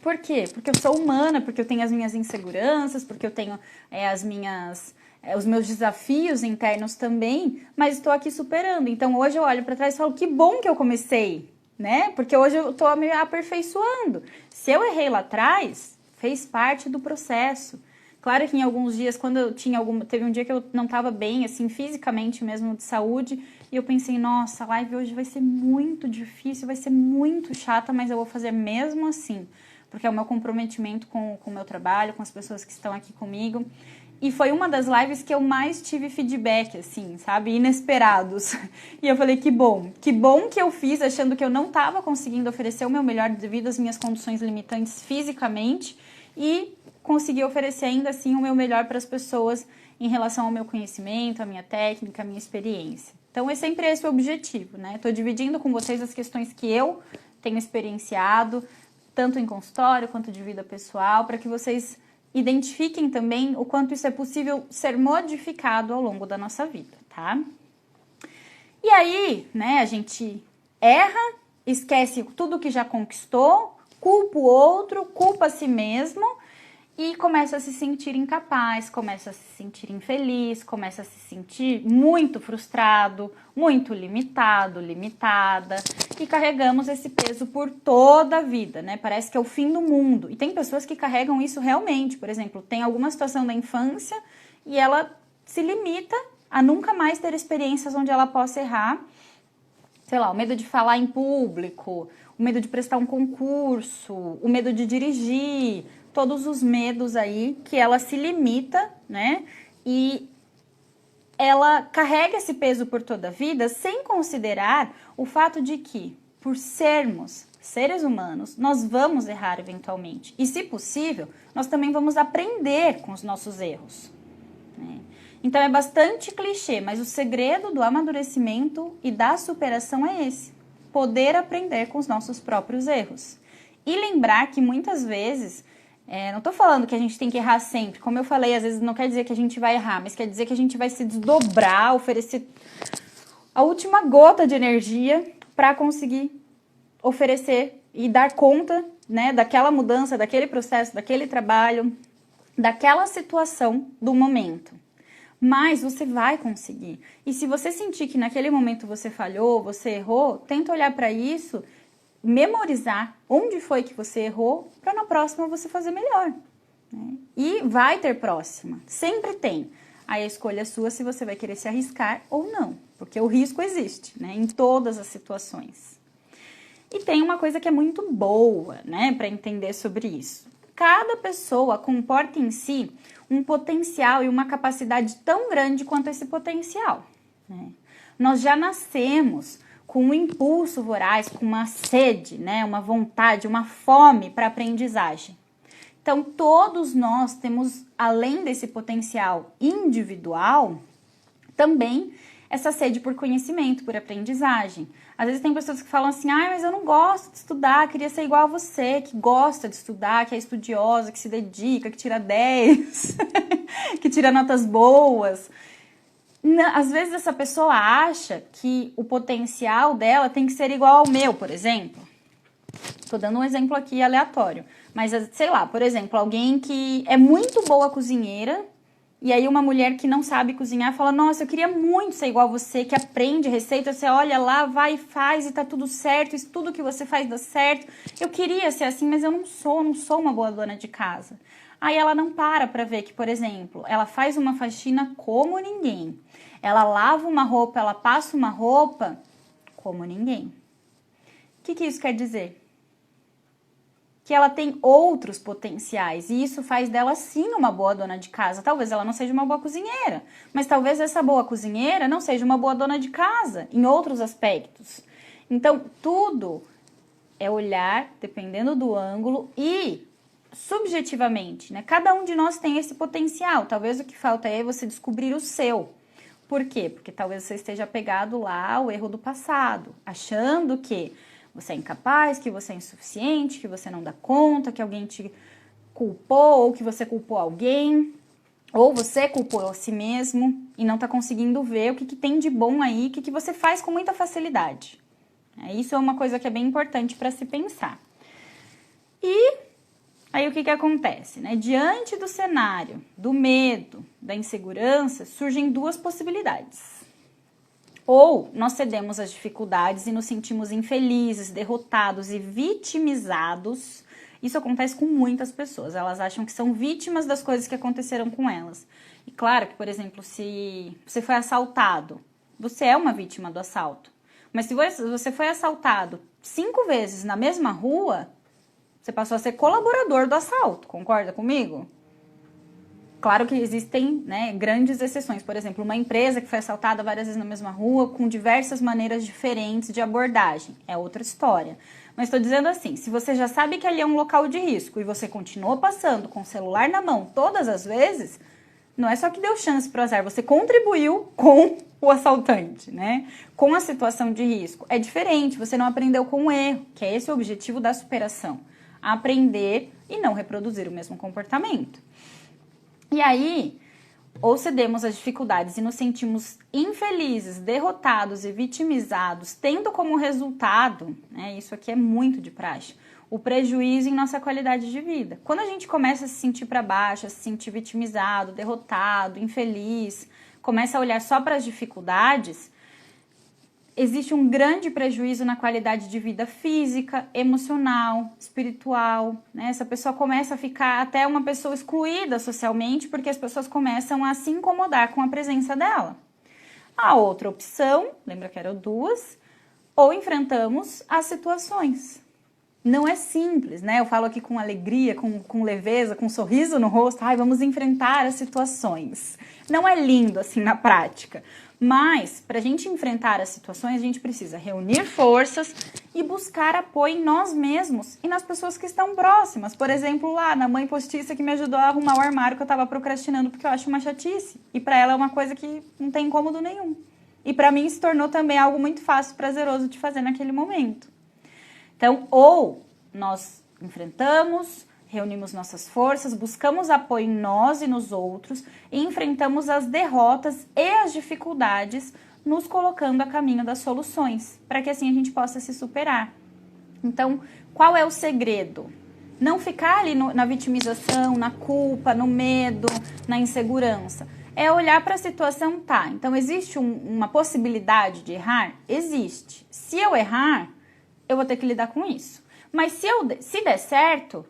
Por quê? Porque eu sou humana, porque eu tenho as minhas inseguranças, porque eu tenho os meus desafios internos também, mas estou aqui superando. Então hoje eu olho para trás e falo, que bom que eu comecei, né? Porque hoje eu estou me aperfeiçoando. Se eu errei lá atrás, fez parte do processo. Claro que em alguns dias, quando eu tinha teve um dia que eu não estava bem, assim, fisicamente mesmo, de saúde, e eu pensei, nossa, a live hoje vai ser muito difícil, vai ser muito chata, mas eu vou fazer mesmo assim, porque é o meu comprometimento com o meu trabalho, com as pessoas que estão aqui comigo. E foi uma das lives que eu mais tive feedback, assim, sabe, inesperados. E eu falei, que bom que eu fiz, achando que eu não estava conseguindo oferecer o meu melhor devido às minhas condições limitantes fisicamente, e consegui oferecer ainda assim o meu melhor para as pessoas em relação ao meu conhecimento, a minha técnica, a minha experiência. Então é sempre esse o objetivo, né? Estou dividindo com vocês as questões que eu tenho experienciado, tanto em consultório quanto de vida pessoal, para que vocês identifiquem também o quanto isso é possível ser modificado ao longo da nossa vida, tá? E aí, né, a gente erra, esquece tudo que já conquistou, culpa o outro, culpa a si mesmo e começa a se sentir incapaz, começa a se sentir infeliz, começa a se sentir muito frustrado, muito limitado, limitada, e carregamos esse peso por toda a vida, né? Parece que é o fim do mundo. E tem pessoas que carregam isso realmente, por exemplo, tem alguma situação da infância e ela se limita a nunca mais ter experiências onde ela possa errar, sei lá, o medo de falar em público, o medo de prestar um concurso, o medo de dirigir, todos os medos aí que ela se limita, né? E ela carrega esse peso por toda a vida sem considerar o fato de que, por sermos seres humanos, nós vamos errar eventualmente. E, se possível, nós também vamos aprender com os nossos erros, né? Então, é bastante clichê, mas o segredo do amadurecimento e da superação é esse: poder aprender com os nossos próprios erros. E lembrar que, muitas vezes, não estou falando que a gente tem que errar sempre. Como eu falei, às vezes não quer dizer que a gente vai errar, mas quer dizer que a gente vai se desdobrar, oferecer a última gota de energia para conseguir oferecer e dar conta, né, daquela mudança, daquele processo, daquele trabalho, daquela situação do momento. Mas você vai conseguir. E se você sentir que naquele momento você falhou, você errou, tenta olhar para isso, memorizar onde foi que você errou, para na próxima você fazer melhor. Né? E vai ter próxima, sempre tem. Aí a escolha é sua se você vai querer se arriscar ou não, porque o risco existe, né, em todas as situações. E tem uma coisa que é muito boa, né, para entender sobre isso. Cada pessoa comporta em si um potencial e uma capacidade tão grande quanto esse potencial. Né? Nós já nascemos com um impulso voraz, com uma sede, né, uma vontade, uma fome para aprendizagem. Então, todos nós temos, além desse potencial individual, também essa sede por conhecimento, por aprendizagem. Às vezes tem pessoas que falam assim, mas eu não gosto de estudar, queria ser igual a você, que gosta de estudar, que é estudiosa, que se dedica, que tira 10, que tira notas boas. Às vezes essa pessoa acha que o potencial dela tem que ser igual ao meu, por exemplo. Estou dando um exemplo aqui aleatório. Mas, sei lá, por exemplo, alguém que é muito boa cozinheira e aí uma mulher que não sabe cozinhar fala, nossa, eu queria muito ser igual a você, que aprende receita, você olha lá, vai e faz e tá tudo certo, isso tudo que você faz dá certo. Eu queria ser assim, mas eu não sou uma boa dona de casa. Aí ela não para ver que, por exemplo, ela faz uma faxina como ninguém. Ela lava uma roupa, ela passa uma roupa como ninguém. O que isso quer dizer? Que ela tem outros potenciais e isso faz dela sim uma boa dona de casa. Talvez ela não seja uma boa cozinheira, mas talvez essa boa cozinheira não seja uma boa dona de casa em outros aspectos. Então, tudo é olhar dependendo do ângulo e subjetivamente, né? Cada um de nós tem esse potencial. Talvez o que falta é você descobrir o seu. Por quê? Porque talvez você esteja apegado lá ao erro do passado, achando que você é incapaz, que você é insuficiente, que você não dá conta, que alguém te culpou ou que você culpou alguém, ou você culpou a si mesmo e não está conseguindo ver o que tem de bom aí, o que você faz com muita facilidade. Isso é uma coisa que é bem importante para se pensar. E aí o que acontece? Né? Diante do cenário, do medo, da insegurança, surgem duas possibilidades. Ou nós cedemos às dificuldades e nos sentimos infelizes, derrotados e vitimizados. Isso acontece com muitas pessoas. Elas acham que são vítimas das coisas que aconteceram com elas. E claro que, por exemplo, se você foi assaltado, você é uma vítima do assalto. Mas se você foi assaltado 5 vezes na mesma rua, você passou a ser colaborador do assalto. Concorda comigo? Claro que existem, né, grandes exceções. Por exemplo, uma empresa que foi assaltada várias vezes na mesma rua, com diversas maneiras diferentes de abordagem. É outra história. Mas estou dizendo assim, se você já sabe que ali é um local de risco e você continua passando com o celular na mão todas as vezes, não é só que deu chance para o azar, você contribuiu com o assaltante, né? Com a situação de risco. É diferente, você não aprendeu com o erro, que é esse o objetivo da superação. Aprender e não reproduzir o mesmo comportamento. E aí, ou cedemos às dificuldades e nos sentimos infelizes, derrotados e vitimizados, tendo como resultado, né, isso aqui é muito de praxe, o prejuízo em nossa qualidade de vida. Quando a gente começa a se sentir para baixo, a se sentir vitimizado, derrotado, infeliz, começa a olhar só para as dificuldades, existe um grande prejuízo na qualidade de vida física, emocional, espiritual, né? Essa pessoa começa a ficar até uma pessoa excluída socialmente porque as pessoas começam a se incomodar com a presença dela. A outra opção, lembra que eram duas, ou enfrentamos as situações. Não é simples, né? Eu falo aqui com alegria, com leveza, com um sorriso no rosto. Vamos enfrentar as situações. Não é lindo assim na prática. Mas, para a gente enfrentar as situações, a gente precisa reunir forças e buscar apoio em nós mesmos e nas pessoas que estão próximas. Por exemplo, lá na mãe postiça que me ajudou a arrumar o armário que eu estava procrastinando porque eu acho uma chatice. E para ela é uma coisa que não tem incômodo nenhum. E para mim se tornou também algo muito fácil e prazeroso de fazer naquele momento. Então, ou nós enfrentamos, reunimos nossas forças, buscamos apoio em nós e nos outros e enfrentamos as derrotas e as dificuldades, nos colocando a caminho das soluções, para que assim a gente possa se superar. Então, qual é o segredo? Não ficar ali na vitimização, na culpa, no medo, na insegurança. É olhar para a situação, tá, então existe uma possibilidade de errar? Existe. Se eu errar, eu vou ter que lidar com isso. Mas se der certo,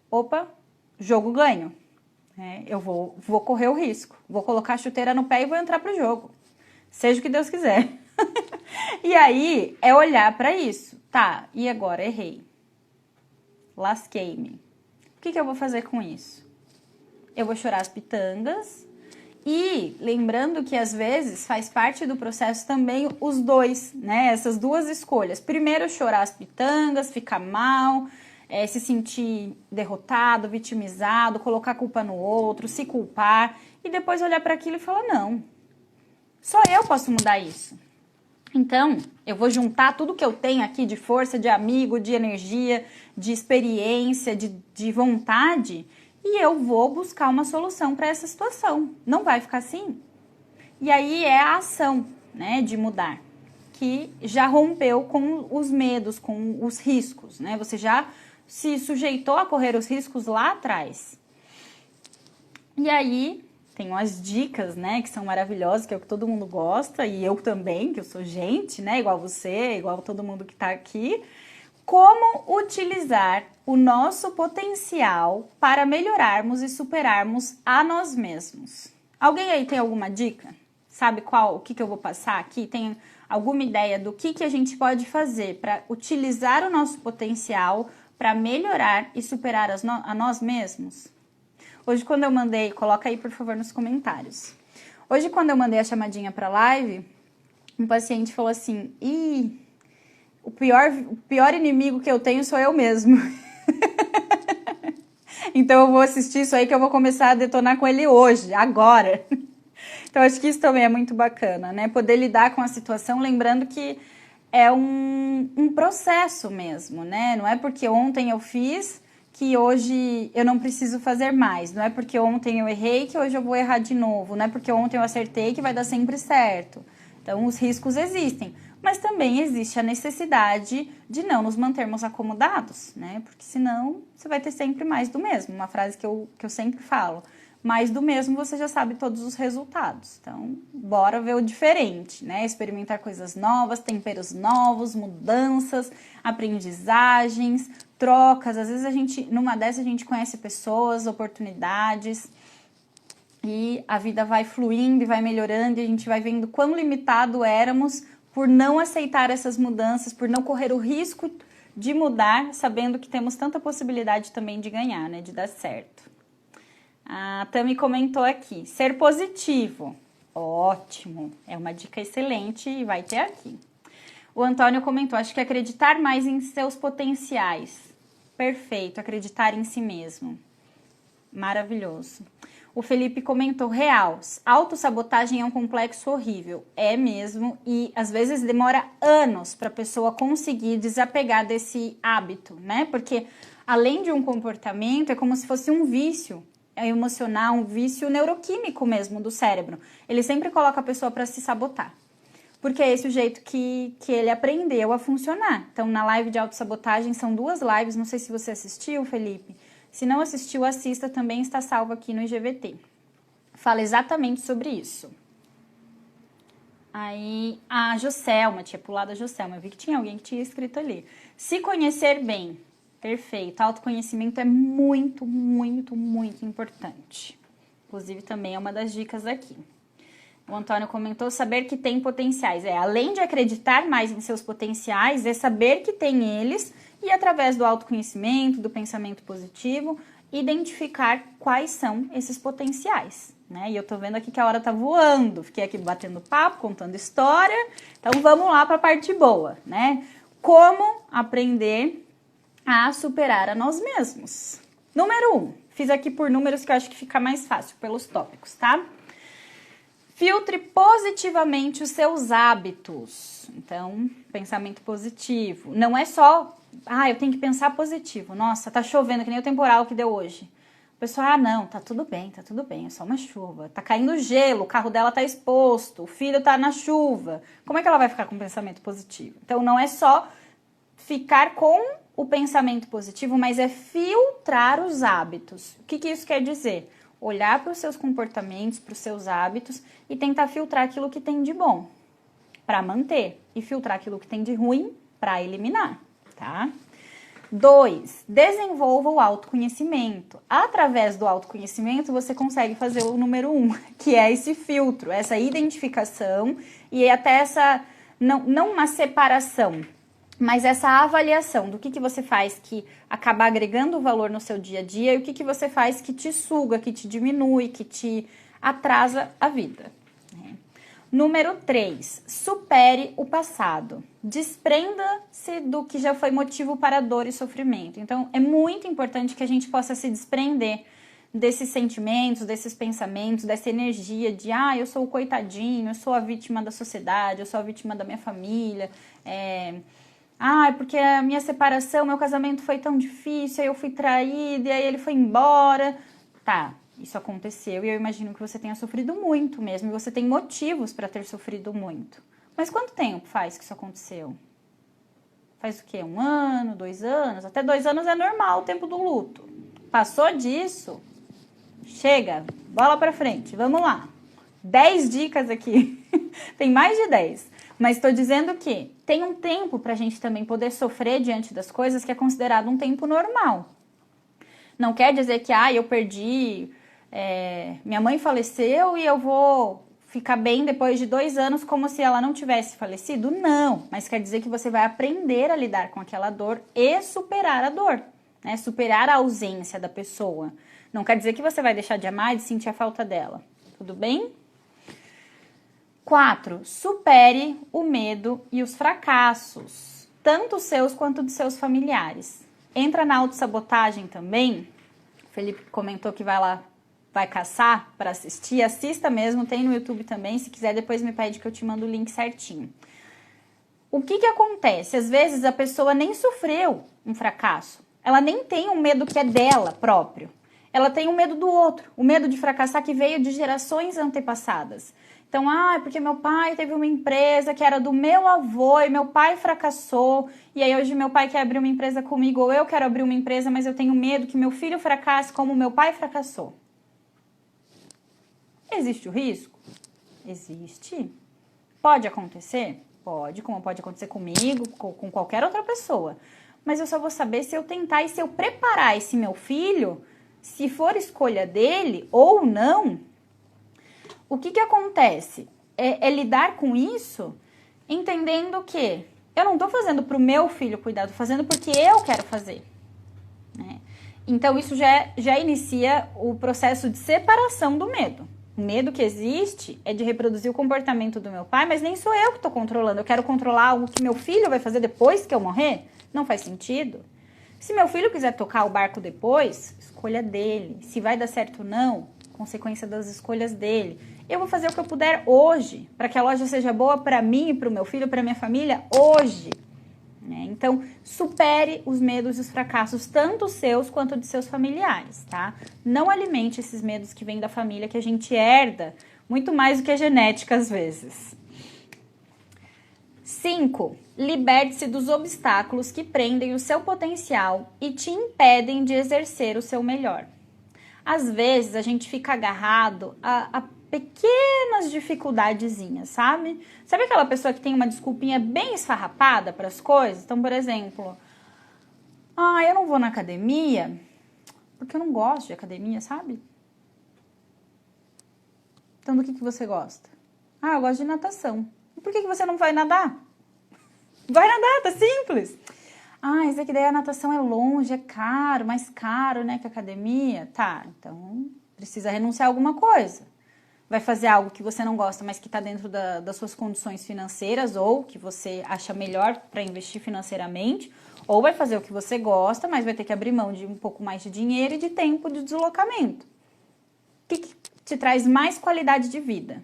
opa, jogo ganho. Eu vou correr o risco, vou colocar a chuteira no pé e vou entrar pro jogo. Seja o que Deus quiser. E aí, é olhar para isso. Tá, e agora? Errei. Lasquei-me. O que eu vou fazer com isso? Eu vou chorar as pitangas e lembrando que às vezes faz parte do processo também os dois, né? Essas duas escolhas. Primeiro chorar as pitangas, ficar mal, se sentir derrotado, vitimizado, colocar a culpa no outro, se culpar e depois olhar para aquilo e falar, não, só eu posso mudar isso. Então, eu vou juntar tudo que eu tenho aqui de força, de amigo, de energia, de experiência, de vontade e eu vou buscar uma solução para essa situação. Não vai ficar assim? E aí é a ação, né, de mudar, que já rompeu com os medos, com os riscos, né? Você já se sujeitou a correr os riscos lá atrás. E aí, tem umas dicas, né, que são maravilhosas, que é o que todo mundo gosta, e eu também, que eu sou gente, né, igual você, igual todo mundo que tá aqui. Como utilizar o nosso potencial para melhorarmos e superarmos a nós mesmos. Alguém aí tem alguma dica? Sabe o que eu vou passar aqui? Tem alguma ideia do que a gente pode fazer para utilizar o nosso potencial para melhorar e superar a nós mesmos? Hoje, quando eu mandei, coloca aí por favor nos comentários. Hoje, quando eu mandei a chamadinha para live, um paciente falou assim, o pior inimigo que eu tenho sou eu mesmo. Então eu vou assistir isso aí que eu vou começar a detonar com ele hoje, agora. Então acho que isso também é muito bacana, né? Poder lidar com a situação, lembrando que é um processo mesmo, né? Não é porque ontem eu fiz que hoje eu não preciso fazer mais. Não é porque ontem eu errei que hoje eu vou errar de novo. Não é porque ontem eu acertei que vai dar sempre certo. Então os riscos existem. Mas também existe a necessidade de não nos mantermos acomodados, né? Porque senão você vai ter sempre mais do mesmo. Uma frase que eu sempre falo. Mais do mesmo você já sabe todos os resultados. Então, bora ver o diferente, né? Experimentar coisas novas, temperos novos, mudanças, aprendizagens, trocas. Às vezes numa dessas a gente conhece pessoas, oportunidades. E a vida vai fluindo e vai melhorando e a gente vai vendo quão limitado éramos por não aceitar essas mudanças, por não correr o risco de mudar, sabendo que temos tanta possibilidade também de ganhar, né, de dar certo. A Tami comentou aqui, ser positivo, ótimo, é uma dica excelente e vai ter aqui. O Antônio comentou, acho que acreditar mais em seus potenciais, perfeito, acreditar em si mesmo, maravilhoso. O Felipe comentou, real, autossabotagem é um complexo horrível. É mesmo, e às vezes demora anos para a pessoa conseguir desapegar desse hábito, né? Porque além de um comportamento, é como se fosse um vício emocional, um vício neuroquímico mesmo do cérebro. Ele sempre coloca a pessoa para se sabotar. Porque é esse o jeito que ele aprendeu a funcionar. Então, na live de autossabotagem, são 2 lives, não sei se você assistiu, Felipe. Se não assistiu, assista, também está salvo aqui no IGVT. Fala exatamente sobre isso. Aí, a Joselma, tinha pulado a Joselma, eu vi que tinha alguém que tinha escrito ali. Se conhecer bem, perfeito, autoconhecimento é muito, muito, muito importante. Inclusive, também é uma das dicas aqui. O Antônio comentou, saber que tem potenciais. Além de acreditar mais em seus potenciais, é saber que tem eles e através do autoconhecimento, do pensamento positivo, identificar quais são esses potenciais, né? E eu tô vendo aqui que a hora tá voando, fiquei aqui batendo papo, contando história, então vamos lá para a parte boa, né? Como aprender a superar a nós mesmos. Número 1, fiz aqui por números que eu acho que fica mais fácil, pelos tópicos, tá? Filtre positivamente os seus hábitos. Então, pensamento positivo. Não é só, eu tenho que pensar positivo. Nossa, tá chovendo, que nem o temporal que deu hoje. O pessoal, não, tá tudo bem, é só uma chuva. Tá caindo gelo, o carro dela tá exposto, o filho tá na chuva. Como é que ela vai ficar com pensamento positivo? Então, não é só ficar com o pensamento positivo, mas é filtrar os hábitos. O que isso quer dizer? olhar para os seus comportamentos, para os seus hábitos e tentar filtrar aquilo que tem de bom para manter e filtrar aquilo que tem de ruim para eliminar, tá? 2, desenvolva o autoconhecimento. Através do autoconhecimento, você consegue fazer o número 1, que é esse filtro, essa identificação e até essa, não uma separação, mas essa avaliação do que você faz que acaba agregando valor no seu dia a dia e o que você faz que te suga, que te diminui, que te atrasa a vida. Número 3, supere o passado. Desprenda-se do que já foi motivo para dor e sofrimento. Então, é muito importante que a gente possa se desprender desses sentimentos, desses pensamentos, dessa energia de eu sou o coitadinho, eu sou a vítima da sociedade, eu sou a vítima da minha família, porque a minha separação, meu casamento foi tão difícil, aí eu fui traída, e aí ele foi embora. Tá, isso aconteceu e eu imagino que você tenha sofrido muito mesmo, e você tem motivos para ter sofrido muito. Mas quanto tempo faz que isso aconteceu? Faz o quê? 1 ano, 2 anos? Até 2 anos é normal o tempo do luto. Passou disso? Chega, bola pra frente, vamos lá. 10 dicas aqui, tem mais de 10. Mas estou dizendo que tem um tempo pra gente também poder sofrer diante das coisas que é considerado um tempo normal. Não quer dizer que, eu perdi, minha mãe faleceu e eu vou ficar bem depois de 2 anos como se ela não tivesse falecido? Não, mas quer dizer que você vai aprender a lidar com aquela dor e superar a dor, né? Superar a ausência da pessoa. Não quer dizer que você vai deixar de amar e de sentir a falta dela, tudo bem? 4, supere o medo e os fracassos, tanto os seus quanto dos seus familiares. Entra na autossabotagem também. O Felipe comentou que vai caçar para assistir. Assista mesmo, tem no YouTube também. Se quiser, depois me pede que eu te mando o link certinho. O que acontece? Às vezes a pessoa nem sofreu um fracasso. Ela nem tem um medo que é dela próprio. Ela tem um medo do outro. O medo de fracassar que veio de gerações antepassadas. Então, porque meu pai teve uma empresa que era do meu avô e meu pai fracassou, e aí hoje meu pai quer abrir uma empresa comigo, ou eu quero abrir uma empresa, mas eu tenho medo que meu filho fracasse como meu pai fracassou. Existe o risco? Existe. Pode acontecer? Pode, como pode acontecer comigo, com qualquer outra pessoa. Mas eu só vou saber se eu tentar e se eu preparar esse meu filho, se for escolha dele ou não. O que acontece? É lidar com isso entendendo que eu não estou fazendo para o meu filho cuidar, estou fazendo porque eu quero fazer. Né? Então, isso já inicia o processo de separação do medo. O medo que existe é de reproduzir o comportamento do meu pai, mas nem sou eu que estou controlando. Eu quero controlar algo que meu filho vai fazer depois que eu morrer? Não faz sentido. Se meu filho quiser tocar o barco depois, escolha dele. Se vai dar certo ou não, consequência das escolhas dele. Eu vou fazer o que eu puder hoje, para que a loja seja boa para mim, para o meu filho, para minha família, hoje. Né? Então, supere os medos e os fracassos, tanto os seus quanto de seus familiares, tá? Não alimente esses medos que vêm da família, que a gente herda, muito mais do que a genética às vezes. 5. Liberte-se dos obstáculos que prendem o seu potencial e te impedem de exercer o seu melhor. Às vezes, a gente fica agarrado a pequenas dificuldadezinhas, sabe? Sabe aquela pessoa que tem uma desculpinha bem esfarrapada para as coisas? Então, por exemplo, eu não vou na academia porque eu não gosto de academia, sabe? Então, do que você gosta? Eu gosto de natação. E por que você não vai nadar? Vai nadar, tá simples. Isso aqui daí a natação é longe, é caro, mais caro, né, que a academia. Tá, então precisa renunciar a alguma coisa. Vai fazer algo que você não gosta, mas que está dentro das suas condições financeiras ou que você acha melhor para investir financeiramente, ou vai fazer o que você gosta, mas vai ter que abrir mão de um pouco mais de dinheiro e de tempo de deslocamento. O que te traz mais qualidade de vida?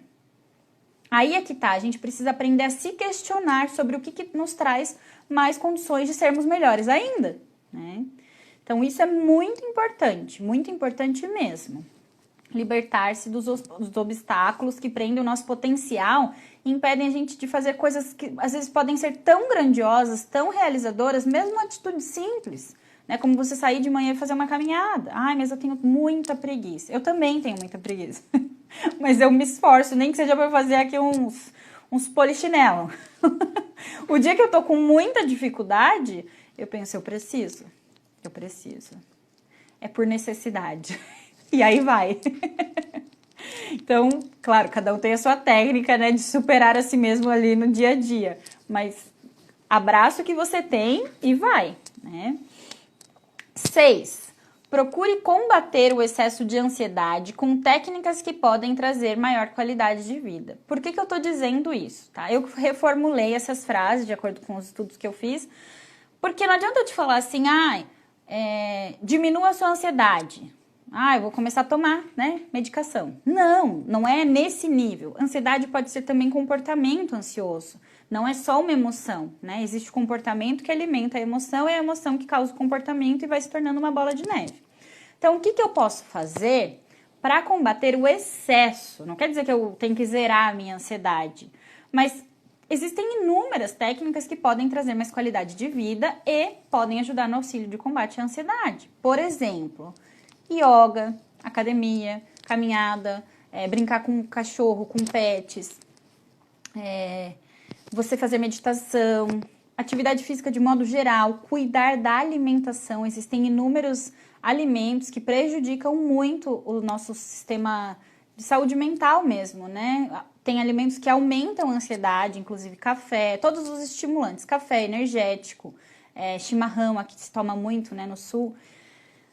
Aí é que tá, a gente precisa aprender a se questionar sobre o que nos traz mais condições de sermos melhores ainda, né? Então, isso é muito importante mesmo. Libertar-se dos obstáculos que prendem o nosso potencial e impedem a gente de fazer coisas que às vezes podem ser tão grandiosas, tão realizadoras, mesmo atitudes simples. né? Como você sair de manhã e fazer uma caminhada. Ai, mas eu tenho muita preguiça. Eu também tenho muita preguiça. Mas eu me esforço, nem que seja para fazer aqui uns polichinelo. O dia que eu tô com muita dificuldade, eu penso, eu preciso. É por necessidade. E aí vai. Então, claro, cada um tem a sua técnica, né, de superar a si mesmo ali no dia a dia. Mas abraça o que você tem e vai, né? 6. Procure combater o excesso de ansiedade com técnicas que podem trazer maior qualidade de vida. Por que eu tô dizendo isso, tá? Eu reformulei essas frases de acordo com os estudos que eu fiz, porque não adianta eu te falar assim, diminua a sua ansiedade. Eu vou começar a tomar, né, medicação. Não é nesse nível. Ansiedade pode ser também comportamento ansioso. Não é só uma emoção, né? Existe comportamento que alimenta a emoção, é a emoção que causa o comportamento e vai se tornando uma bola de neve. Então, o que eu posso fazer para combater o excesso? Não quer dizer que eu tenho que zerar a minha ansiedade, mas existem inúmeras técnicas que podem trazer mais qualidade de vida e podem ajudar no auxílio de combate à ansiedade. Por exemplo, yoga, academia, caminhada, brincar com cachorro, com pets, você fazer meditação, atividade física de modo geral, cuidar da alimentação. Existem inúmeros alimentos que prejudicam muito o nosso sistema de saúde mental mesmo, né? Tem alimentos que aumentam a ansiedade, inclusive café, todos os estimulantes, café, energético, chimarrão, aqui se toma muito, né, no sul.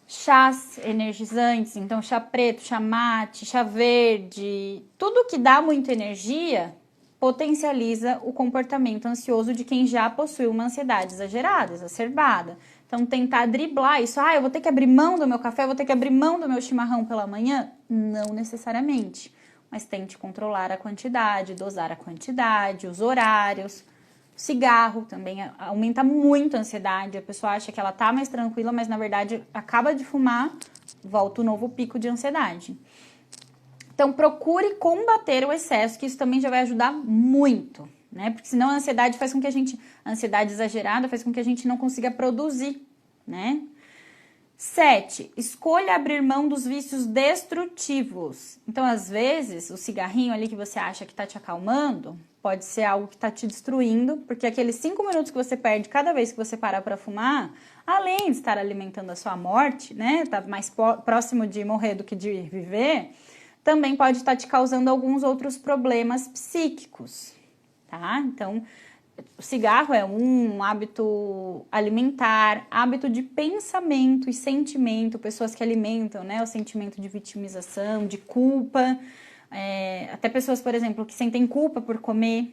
Chás energizantes, então chá preto, chá mate, chá verde, tudo que dá muita energia potencializa o comportamento ansioso de quem já possui uma ansiedade exagerada, exacerbada. Então, tentar driblar isso, eu vou ter que abrir mão do meu café, eu vou ter que abrir mão do meu chimarrão pela manhã? Não necessariamente, mas tente controlar a quantidade, dosar a quantidade, os horários. Cigarro também aumenta muito a ansiedade, a pessoa acha que ela tá mais tranquila, mas na verdade acaba de fumar, volta o novo pico de ansiedade. Então procure combater o excesso, que isso também já vai ajudar muito, né? Porque senão a ansiedade faz com que a ansiedade exagerada faz com que a gente não consiga produzir, né? 7. Escolha abrir mão dos vícios destrutivos. Então, às vezes, o cigarrinho ali que você acha que tá te acalmando, pode ser algo que tá te destruindo, porque aqueles 5 minutos que você perde cada vez que você parar para fumar, além de estar alimentando a sua morte, né? Tá mais próximo de morrer do que de viver, também pode estar te causando alguns outros problemas psíquicos, tá? Então, o cigarro é um hábito alimentar, hábito de pensamento e sentimento, pessoas que alimentam, né, o sentimento de vitimização, de culpa, até pessoas, por exemplo, que sentem culpa por comer,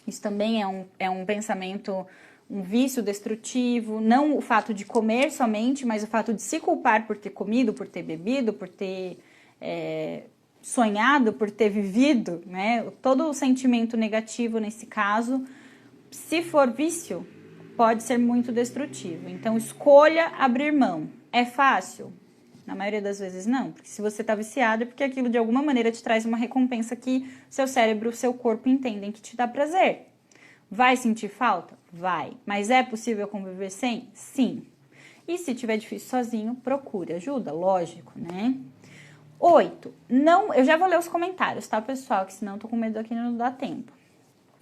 isso também é um pensamento, um vício destrutivo, não o fato de comer somente, mas o fato de se culpar por ter comido, por ter bebido, por ter sonhado, por ter vivido, né, todo o sentimento negativo nesse caso. Se for vício, pode ser muito destrutivo. Então, escolha abrir mão. É fácil? Na maioria das vezes, não. Porque se você está viciado, é porque aquilo de alguma maneira te traz uma recompensa que seu cérebro, seu corpo entendem que te dá prazer. Vai sentir falta? Vai. Mas é possível conviver sem? Sim. E se tiver difícil sozinho, procure ajuda, lógico, né? 8. Eu já vou ler os comentários, tá, pessoal? Que senão eu tô com medo aqui e não dá tempo.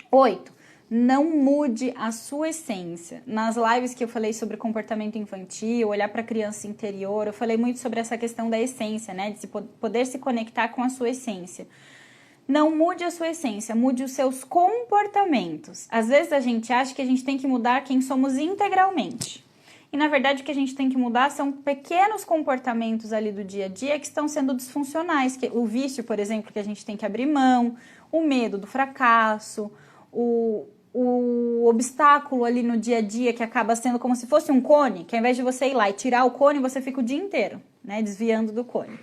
8. Não mude a sua essência. Nas lives que eu falei sobre comportamento infantil, olhar para a criança interior, eu falei muito sobre essa questão da essência, né? De poder se conectar com a sua essência. Não mude a sua essência, mude os seus comportamentos. Às vezes a gente acha que a gente tem que mudar quem somos integralmente. E na verdade o que a gente tem que mudar são pequenos comportamentos ali do dia a dia que estão sendo disfuncionais. O vício, por exemplo, que a gente tem que abrir mão, o medo do fracasso, o obstáculo ali no dia a dia que acaba sendo como se fosse um cone, que ao invés de você ir lá e tirar o cone, você fica o dia inteiro, né, desviando do cone,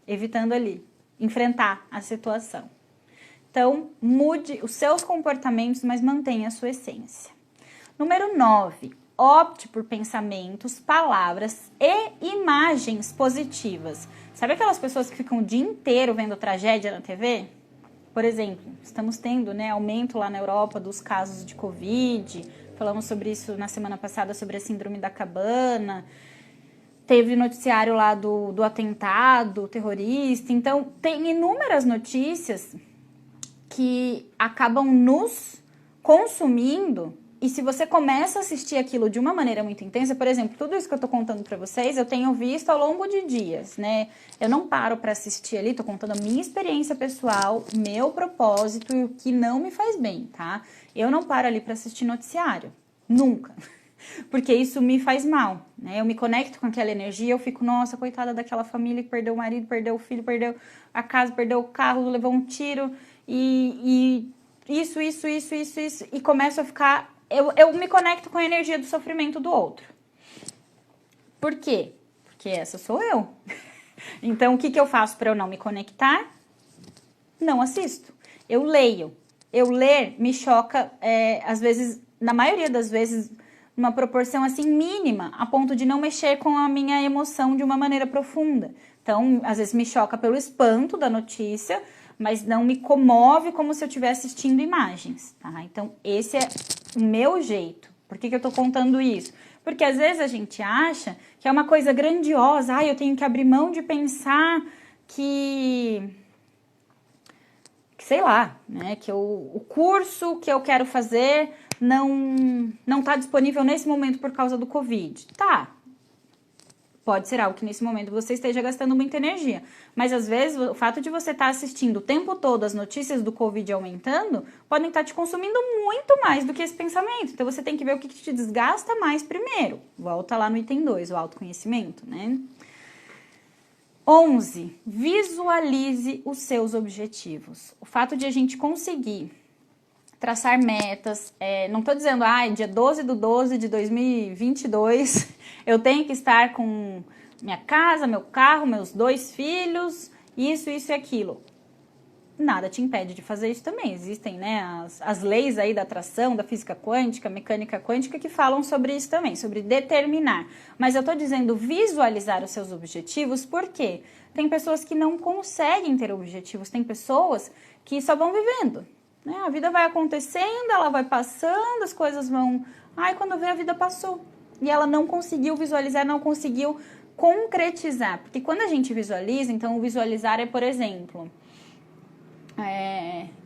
evitando ali, enfrentar a situação. Então, mude os seus comportamentos, mas mantenha a sua essência. Número 9, opte por pensamentos, palavras e imagens positivas. Sabe aquelas pessoas que ficam o dia inteiro vendo tragédia na TV? Por exemplo, estamos tendo, né, aumento lá na Europa dos casos de Covid, Falamos sobre isso na semana passada, sobre a síndrome da cabana. Teve noticiário lá do atentado terrorista. Então, tem inúmeras notícias que acabam nos consumindo. E se você começa a assistir aquilo de uma maneira muito intensa, por exemplo, tudo isso que eu tô contando pra vocês, eu tenho visto ao longo de dias, né? Eu não paro pra assistir ali, tô contando a minha experiência pessoal, meu propósito e o que não me faz bem, tá? Eu não paro ali pra assistir noticiário. Nunca. Porque isso me faz mal, né? Eu me conecto com aquela energia, eu fico, nossa, coitada daquela família que perdeu o marido, perdeu o filho, perdeu a casa, perdeu o carro, levou um tiro e isso, e começo a ficar... Eu me conecto com a energia do sofrimento do outro. Por quê? Porque essa sou eu. Então, o que eu faço para eu não me conectar? Não assisto. Eu leio. Eu ler me choca, às vezes, na maioria das vezes, numa proporção assim mínima, a ponto de não mexer com a minha emoção de uma maneira profunda. Então, às vezes me choca pelo espanto da notícia, mas não me comove como se eu estivesse assistindo imagens, tá? Então, esse é o meu jeito. Por que eu tô contando isso? Porque às vezes a gente acha que é uma coisa grandiosa, eu tenho que abrir mão de pensar que sei lá, né, que o curso que eu quero fazer não tá disponível nesse momento por causa do Covid. Tá, pode ser algo que nesse momento você esteja gastando muita energia. Mas às vezes o fato de você estar assistindo o tempo todo as notícias do Covid aumentando, podem estar te consumindo muito mais do que esse pensamento. Então você tem que ver o que te desgasta mais primeiro. Volta lá no item 2, o autoconhecimento, né? 11. Visualize os seus objetivos. O fato de a gente conseguir traçar metas, não estou dizendo, dia 12/12 de 2022, eu tenho que estar com minha casa, meu carro, meus 2 filhos, isso e aquilo. Nada te impede de fazer isso também. Existem, né, as leis aí da atração, da física quântica, mecânica quântica, que falam sobre isso também, sobre determinar. Mas eu estou dizendo visualizar os seus objetivos, por quê? Tem pessoas que não conseguem ter objetivos, tem pessoas que só vão vivendo. Né? A vida vai acontecendo, ela vai passando, as coisas vão... quando vê, a vida passou. E ela não conseguiu visualizar, não conseguiu concretizar. Porque quando a gente visualiza, então o visualizar é, por exemplo...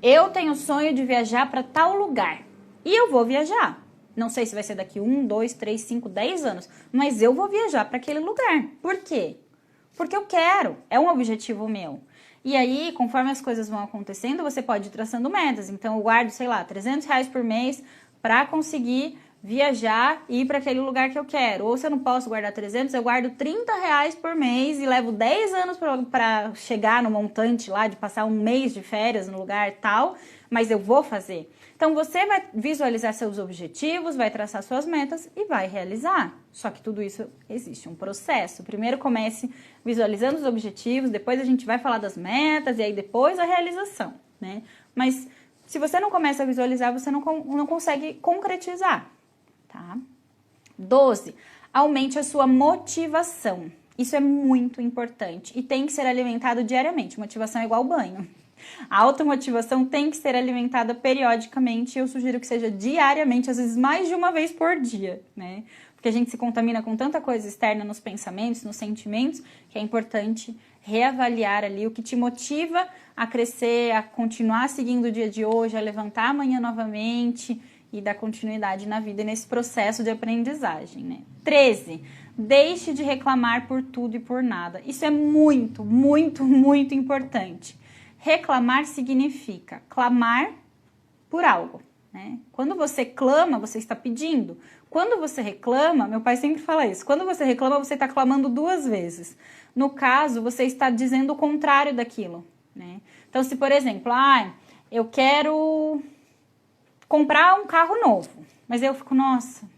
eu tenho o sonho de viajar para tal lugar. E eu vou viajar. Não sei se vai ser daqui 1, 2, 3, 5, 10 anos. Mas eu vou viajar para aquele lugar. Por quê? Porque eu quero. É um objetivo meu. E aí, conforme as coisas vão acontecendo, você pode ir traçando metas. Então, eu guardo, sei lá, R$300 por mês para conseguir viajar e ir para aquele lugar que eu quero. Ou se eu não posso guardar 300, eu guardo R$30 por mês e levo 10 anos para chegar no montante lá, de passar um mês de férias no lugar tal, mas eu vou fazer. Então, você vai visualizar seus objetivos, vai traçar suas metas e vai realizar. Só que tudo isso existe um processo. Primeiro comece visualizando os objetivos, depois a gente vai falar das metas e aí depois a realização, né? Mas se você não começa a visualizar, você não consegue concretizar, tá? 12. Aumente a sua motivação. Isso é muito importante e tem que ser alimentado diariamente. Motivação é igual banho. A automotivação tem que ser alimentada periodicamente e eu sugiro que seja diariamente, às vezes mais de uma vez por dia, né? Porque a gente se contamina com tanta coisa externa nos pensamentos, nos sentimentos, que é importante reavaliar ali o que te motiva a crescer, a continuar seguindo o dia de hoje, a levantar amanhã novamente e dar continuidade na vida e nesse processo de aprendizagem, né? 13. Deixe de reclamar por tudo e por nada. Isso é muito, muito, muito importante. Reclamar significa clamar por algo, né? Quando você clama, você está pedindo. Quando você reclama, meu pai sempre fala isso, quando você reclama, você está clamando 2 vezes. No caso, você está dizendo o contrário daquilo, né? Então, se por exemplo, eu quero comprar um carro novo, mas eu fico, nossa,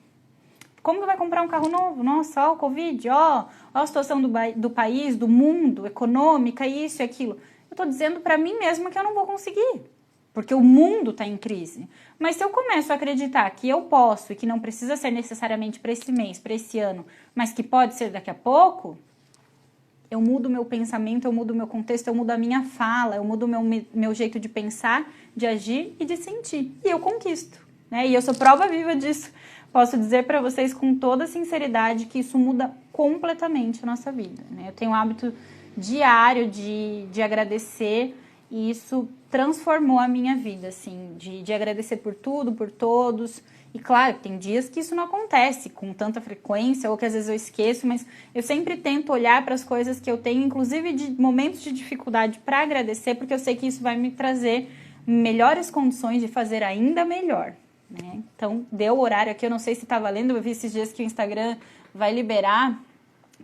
como que vai comprar um carro novo? Nossa, ó o Covid, ó a situação do país, do mundo, econômica, isso e aquilo. Eu tô dizendo para mim mesma que eu não vou conseguir, porque o mundo tá em crise. Mas se eu começo a acreditar que eu posso e que não precisa ser necessariamente para esse mês, para esse ano, mas que pode ser daqui a pouco, eu mudo meu pensamento, eu mudo meu contexto, eu mudo a minha fala, eu mudo meu jeito de pensar, de agir e de sentir. E eu conquisto. né? E eu sou prova viva disso. Posso dizer para vocês com toda sinceridade que isso muda completamente a nossa vida, né? Eu tenho um hábito diário de agradecer e isso transformou a minha vida, assim, de agradecer por tudo, por todos. E claro, tem dias que isso não acontece com tanta frequência ou que às vezes eu esqueço, mas eu sempre tento olhar para as coisas que eu tenho, inclusive de momentos de dificuldade, para agradecer, porque eu sei que isso vai me trazer melhores condições de fazer ainda melhor, né? Então, deu o horário aqui, eu não sei se tá valendo, eu vi esses dias que o Instagram vai liberar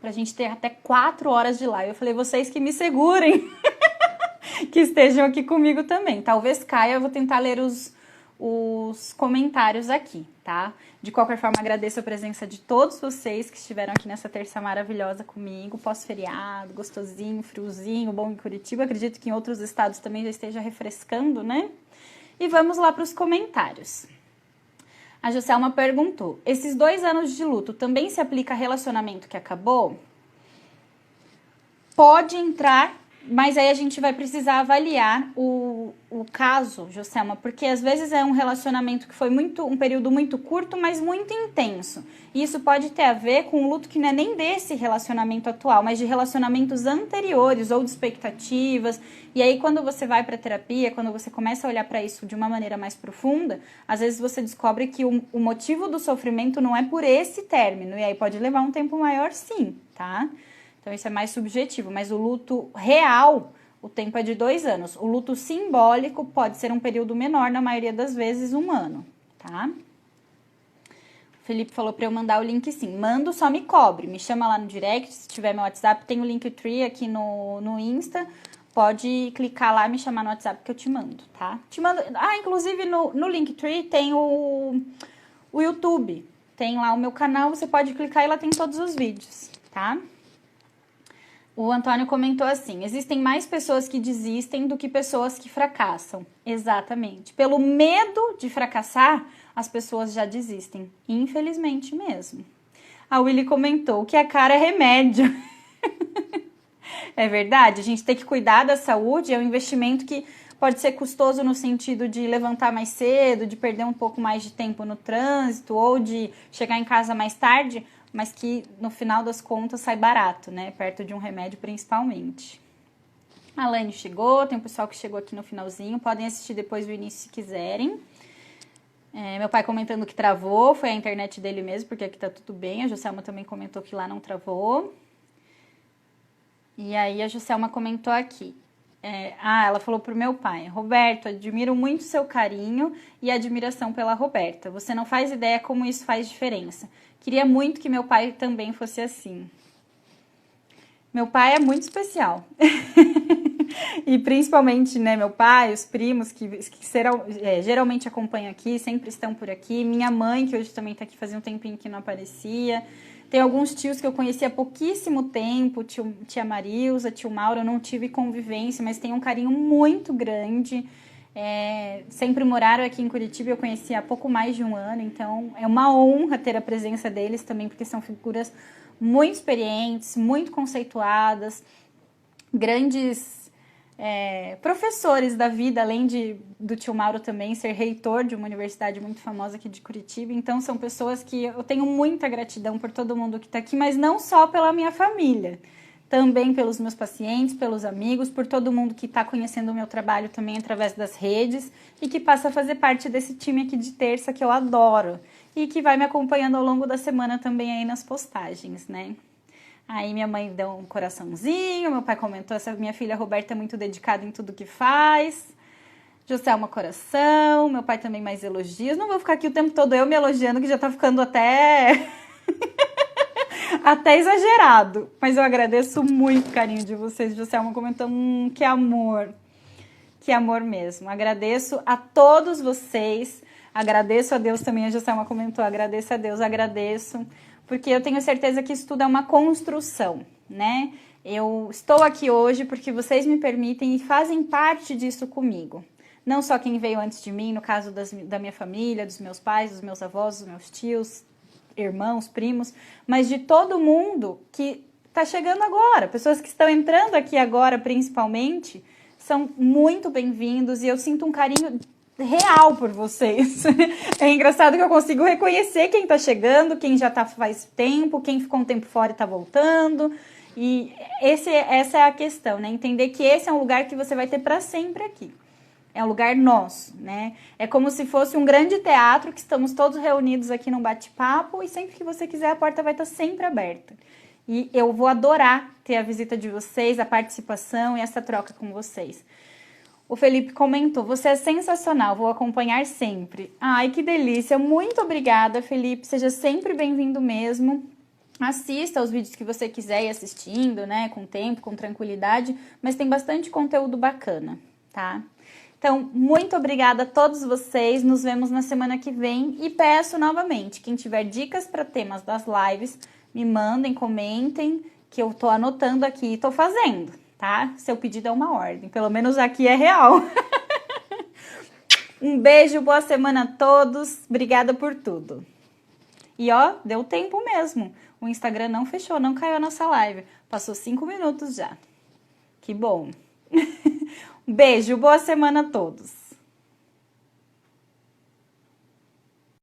pra gente ter até 4 horas de live. Eu falei, vocês que me segurem, que estejam aqui comigo também. Talvez caia, eu vou tentar ler os comentários aqui, tá? De qualquer forma, agradeço a presença de todos vocês que estiveram aqui nessa terça maravilhosa comigo, pós-feriado, gostosinho, friozinho, bom em Curitiba. Acredito que em outros estados também já esteja refrescando, né? E vamos lá para os comentários. A Joselma perguntou, esses 2 anos de luto também se aplica a relacionamento que acabou? Pode entrar, mas aí a gente vai precisar avaliar o caso, Joselma, porque às vezes é um relacionamento que foi um período muito curto, mas muito intenso. E isso pode ter a ver com um luto que não é nem desse relacionamento atual, mas de relacionamentos anteriores ou de expectativas. E aí quando você vai para terapia, quando você começa a olhar para isso de uma maneira mais profunda, às vezes você descobre que o motivo do sofrimento não é por esse término. E aí pode levar um tempo maior sim, tá? Então, isso é mais subjetivo, mas o luto real, o tempo é de 2 anos. O luto simbólico pode ser um período menor, na maioria das vezes, 1 ano, tá? O Felipe falou para eu mandar o link sim. Mando, só me cobre. Me chama lá no direct, se tiver meu WhatsApp, tem o Linktree aqui no Insta. Pode clicar lá e me chamar no WhatsApp que eu te mando, tá? Te mando... Ah, inclusive no Linktree tem o YouTube. Tem lá o meu canal, você pode clicar e lá tem todos os vídeos, tá? O Antônio comentou assim, existem mais pessoas que desistem do que pessoas que fracassam. Exatamente. Pelo medo de fracassar, as pessoas já desistem. Infelizmente mesmo. A Willy comentou, o que é caro é remédio. É verdade, a gente tem que cuidar da saúde, é um investimento que pode ser custoso no sentido de levantar mais cedo, de perder um pouco mais de tempo no trânsito ou de chegar em casa mais tarde, mas que no final das contas sai barato, né? Perto de um remédio principalmente. A Laine chegou, tem um pessoal que chegou aqui no finalzinho, podem assistir depois do início se quiserem. Meu pai comentando que travou, foi a internet dele mesmo, porque aqui tá tudo bem. A Joselma também comentou que lá não travou. E aí a Joselma comentou aqui. Ela falou pro meu pai, Roberto, admiro muito seu carinho e admiração pela Roberta. Você não faz ideia como isso faz diferença. Queria muito que meu pai também fosse assim. Meu pai é muito especial. E principalmente, né, meu pai, os primos que geralmente acompanham aqui, sempre estão por aqui. Minha mãe, que hoje também está aqui, fazia um tempinho que não aparecia. Tem alguns tios que eu conheci há pouquíssimo tempo, tia Marilza, tio Mauro, eu não tive convivência, mas tenho um carinho muito grande. Sempre moraram aqui em Curitiba, eu conheci há pouco mais de 1 ano, então é uma honra ter a presença deles também, porque são figuras muito experientes, muito conceituadas, grandes professores da vida, além do tio Mauro também ser reitor de uma universidade muito famosa aqui de Curitiba. Então são pessoas que eu tenho muita gratidão por todo mundo que está aqui, mas não só pela minha família, também pelos meus pacientes, pelos amigos, por todo mundo que está conhecendo o meu trabalho também através das redes e que passa a fazer parte desse time aqui de terça que eu adoro e que vai me acompanhando ao longo da semana também aí nas postagens, né? Aí minha mãe deu um coraçãozinho, meu pai comentou, essa minha filha Roberta é muito dedicada em tudo que faz. Joselma coração, meu pai também mais elogios. Não vou ficar aqui o tempo todo eu me elogiando, que já tá ficando até até exagerado. Mas eu agradeço muito o carinho de vocês. Joselma comentou, que amor mesmo. Agradeço a todos vocês, agradeço a Deus também, a Joselma comentou, agradeço a Deus, agradeço, porque eu tenho certeza que isso tudo é uma construção, né? Eu estou aqui hoje porque vocês me permitem e fazem parte disso comigo. Não só quem veio antes de mim, no caso da minha família, dos meus pais, dos meus avós, dos meus tios, irmãos, primos, mas de todo mundo que está chegando agora. Pessoas que estão entrando aqui agora, principalmente, são muito bem-vindos e eu sinto um carinho real por vocês. É engraçado que eu consigo reconhecer quem tá chegando, quem já tá faz tempo, quem ficou um tempo fora e tá voltando. E essa é a questão, né? Entender que esse é um lugar que você vai ter para sempre aqui. É um lugar nosso, né? É como se fosse um grande teatro que estamos todos reunidos aqui num bate-papo e sempre que você quiser a porta vai estar sempre aberta. E eu vou adorar ter a visita de vocês, a participação e essa troca com vocês. O Felipe comentou, você é sensacional, vou acompanhar sempre. Ai, que delícia, muito obrigada, Felipe, seja sempre bem-vindo mesmo. Assista aos vídeos que você quiser ir assistindo, né, com tempo, com tranquilidade, mas tem bastante conteúdo bacana, tá? Então, muito obrigada a todos vocês, nos vemos na semana que vem e peço novamente, quem tiver dicas para temas das lives, me mandem, comentem, que eu tô anotando aqui e tô fazendo, tá? Seu pedido é uma ordem, pelo menos aqui é real. Um beijo, boa semana a todos, obrigada por tudo. E ó, deu tempo mesmo, o Instagram não fechou, não caiu a nossa live, passou 5 minutos já. Que bom. Um beijo, boa semana a todos.